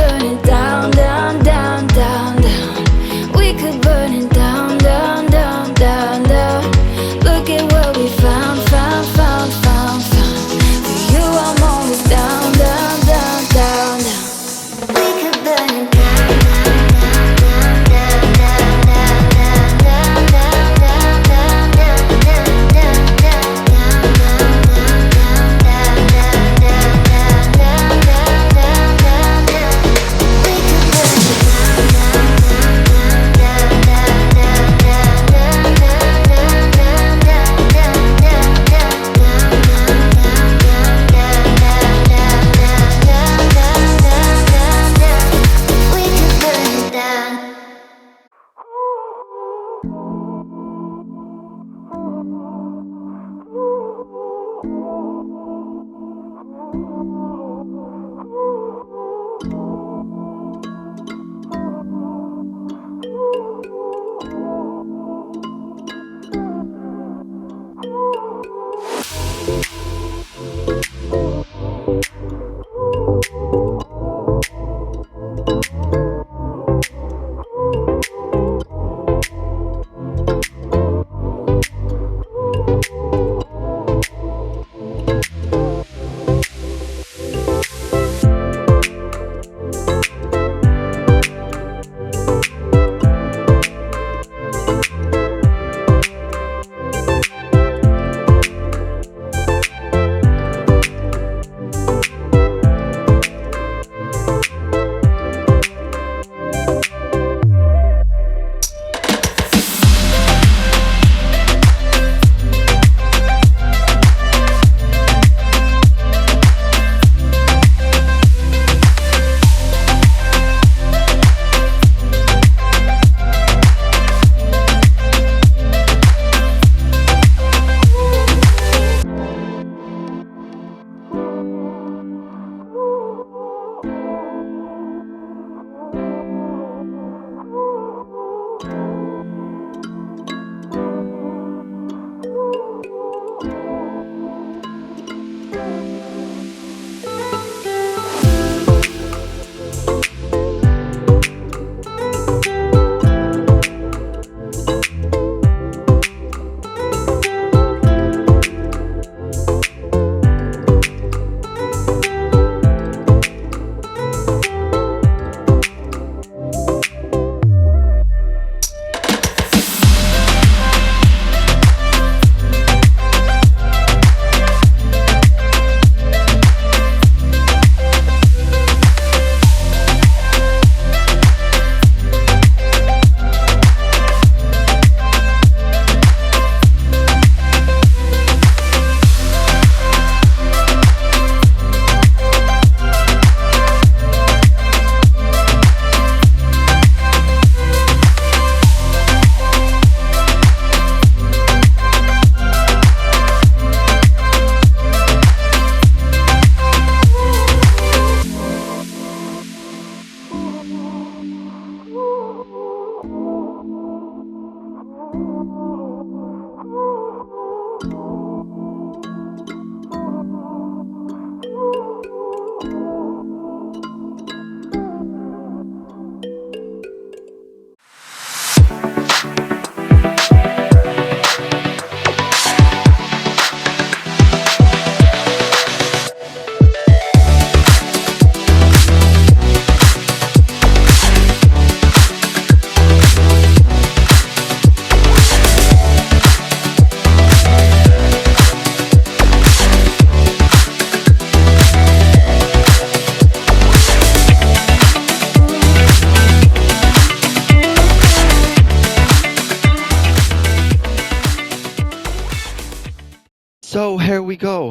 we go.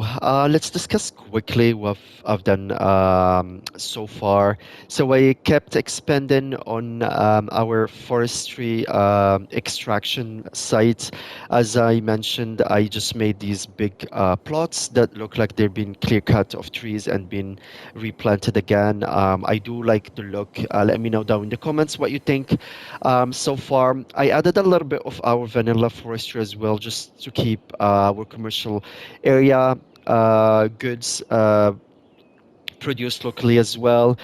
Let's discuss quickly what I've done so far. So I kept expanding on our forestry extraction sites. As I mentioned, I just made these big plots that look like they've been clear cut of trees and been replanted again. I do like the look. Let me know down in the comments what you think. So far, I added a little bit of our vanilla forestry as well, just to keep our commercial area goods produced locally as well.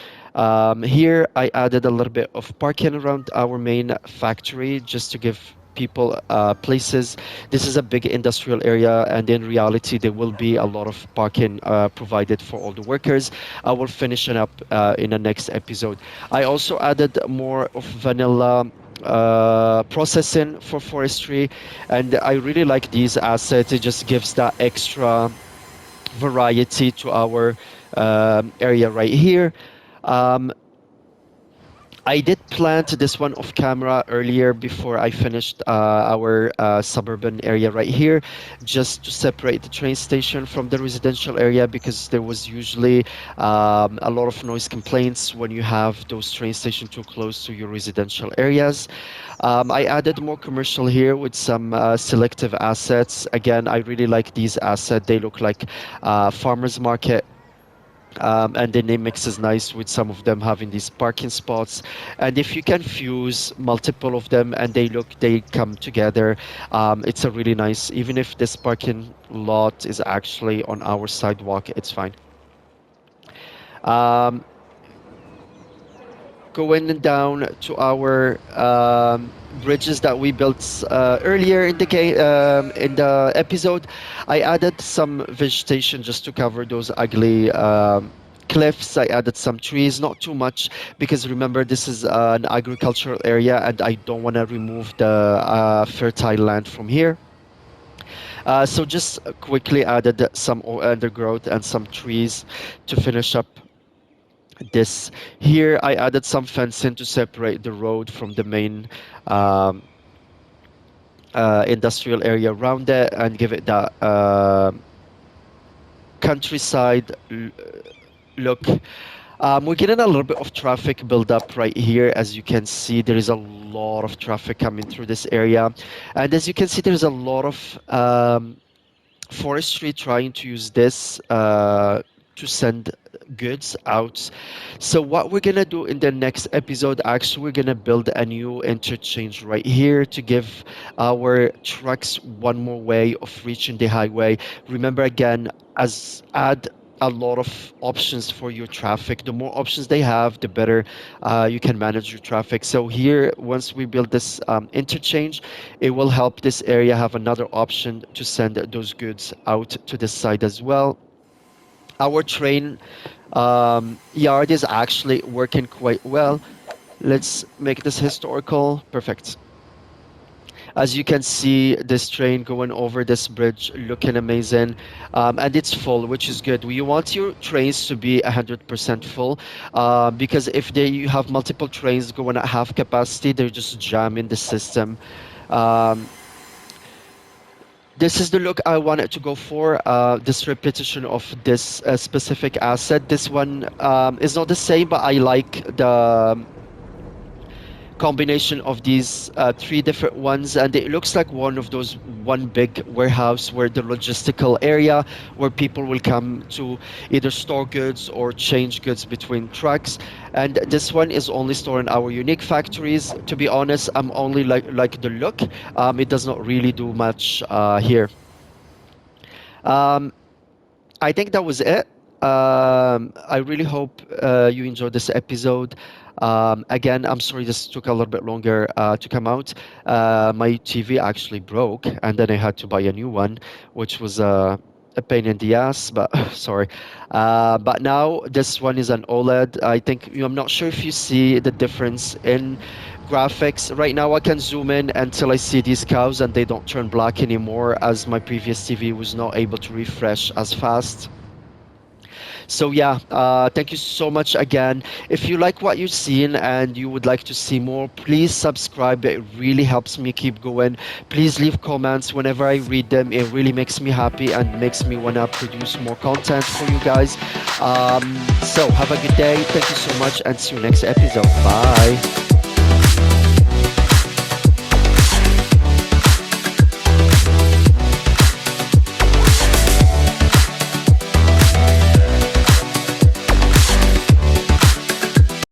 Here, I added a little bit of parking around our main factory just to give people places. This is a big industrial area, and in reality, there will be a lot of parking provided for all the workers. I will finish it up in the next episode. I also added more of vanilla processing for forestry, and I really like these assets. It just gives that extra variety to our area right here. Um, I did plant this one off camera earlier before I finished our suburban area right here, just to separate the train station from the residential area because there was usually a lot of noise complaints when you have those train stations too close to your residential areas. I added more commercial here with some selective assets. Again, I really like these assets. They look like farmers market, and the name mixes nice with some of them having these parking spots. And if you can fuse multiple of them and they come together, it's a really nice. Even if this parking lot is actually on our sidewalk, it's fine. um, Going down to our bridges that we built earlier in the game, in the episode, I added some vegetation just to cover those ugly cliffs. I added some trees, not too much, because remember this is an agricultural area and I don't want to remove the fertile land from here. So just quickly added some undergrowth and some trees to finish up this. Here I added some fencing to separate the road from the main um, industrial area around it and give it that countryside look. We're getting a little bit of traffic build up right here. As you can see, there is a lot of traffic coming through this area, and as you can see, there's a lot of forestry trying to use this to send goods out. So what we're gonna do in the next episode, actually, we're gonna build a new interchange right here to give our trucks one more way of reaching the highway. Remember again, as add a lot of options for your traffic. The more options they have, the better you can manage your traffic. So here, once we build this interchange, it will help this area have another option to send those goods out to the side as well. Our train yard is actually working quite well. Let's make this historical. Perfect. As you can see, this train going over this bridge looking amazing, and it's full, which is good. You want your trains to be 100% full, because if you have multiple trains going at half capacity, they're just jamming the system. Um, this is the look I wanted to go for. This repetition of this specific asset. This one is not the same, but I like the combination of these three different ones, and it looks like one of those one big warehouse where the logistical area where people will come to either store goods or change goods between trucks. And this one is only storing our unique factories. To be honest, I'm only like the look. It does not really do much here. um, I think that was it. I really hope you enjoyed this episode. Again, I'm sorry this took a little bit longer to come out. My TV actually broke, and then I had to buy a new one, which was a pain in the ass, but sorry. But now this one is an OLED. I think I'm not sure if you see the difference in graphics. Right now I can zoom in until I see these cows and they don't turn black anymore, as my previous TV was not able to refresh as fast. So yeah, thank you so much again. If you like what you've seen and you would like to see more, please subscribe. It really helps me keep going. Please leave comments whenever I read them. It really makes me happy and makes me want to produce more content for you guys. So have a good day. Thank you so much and see you next episode. Bye.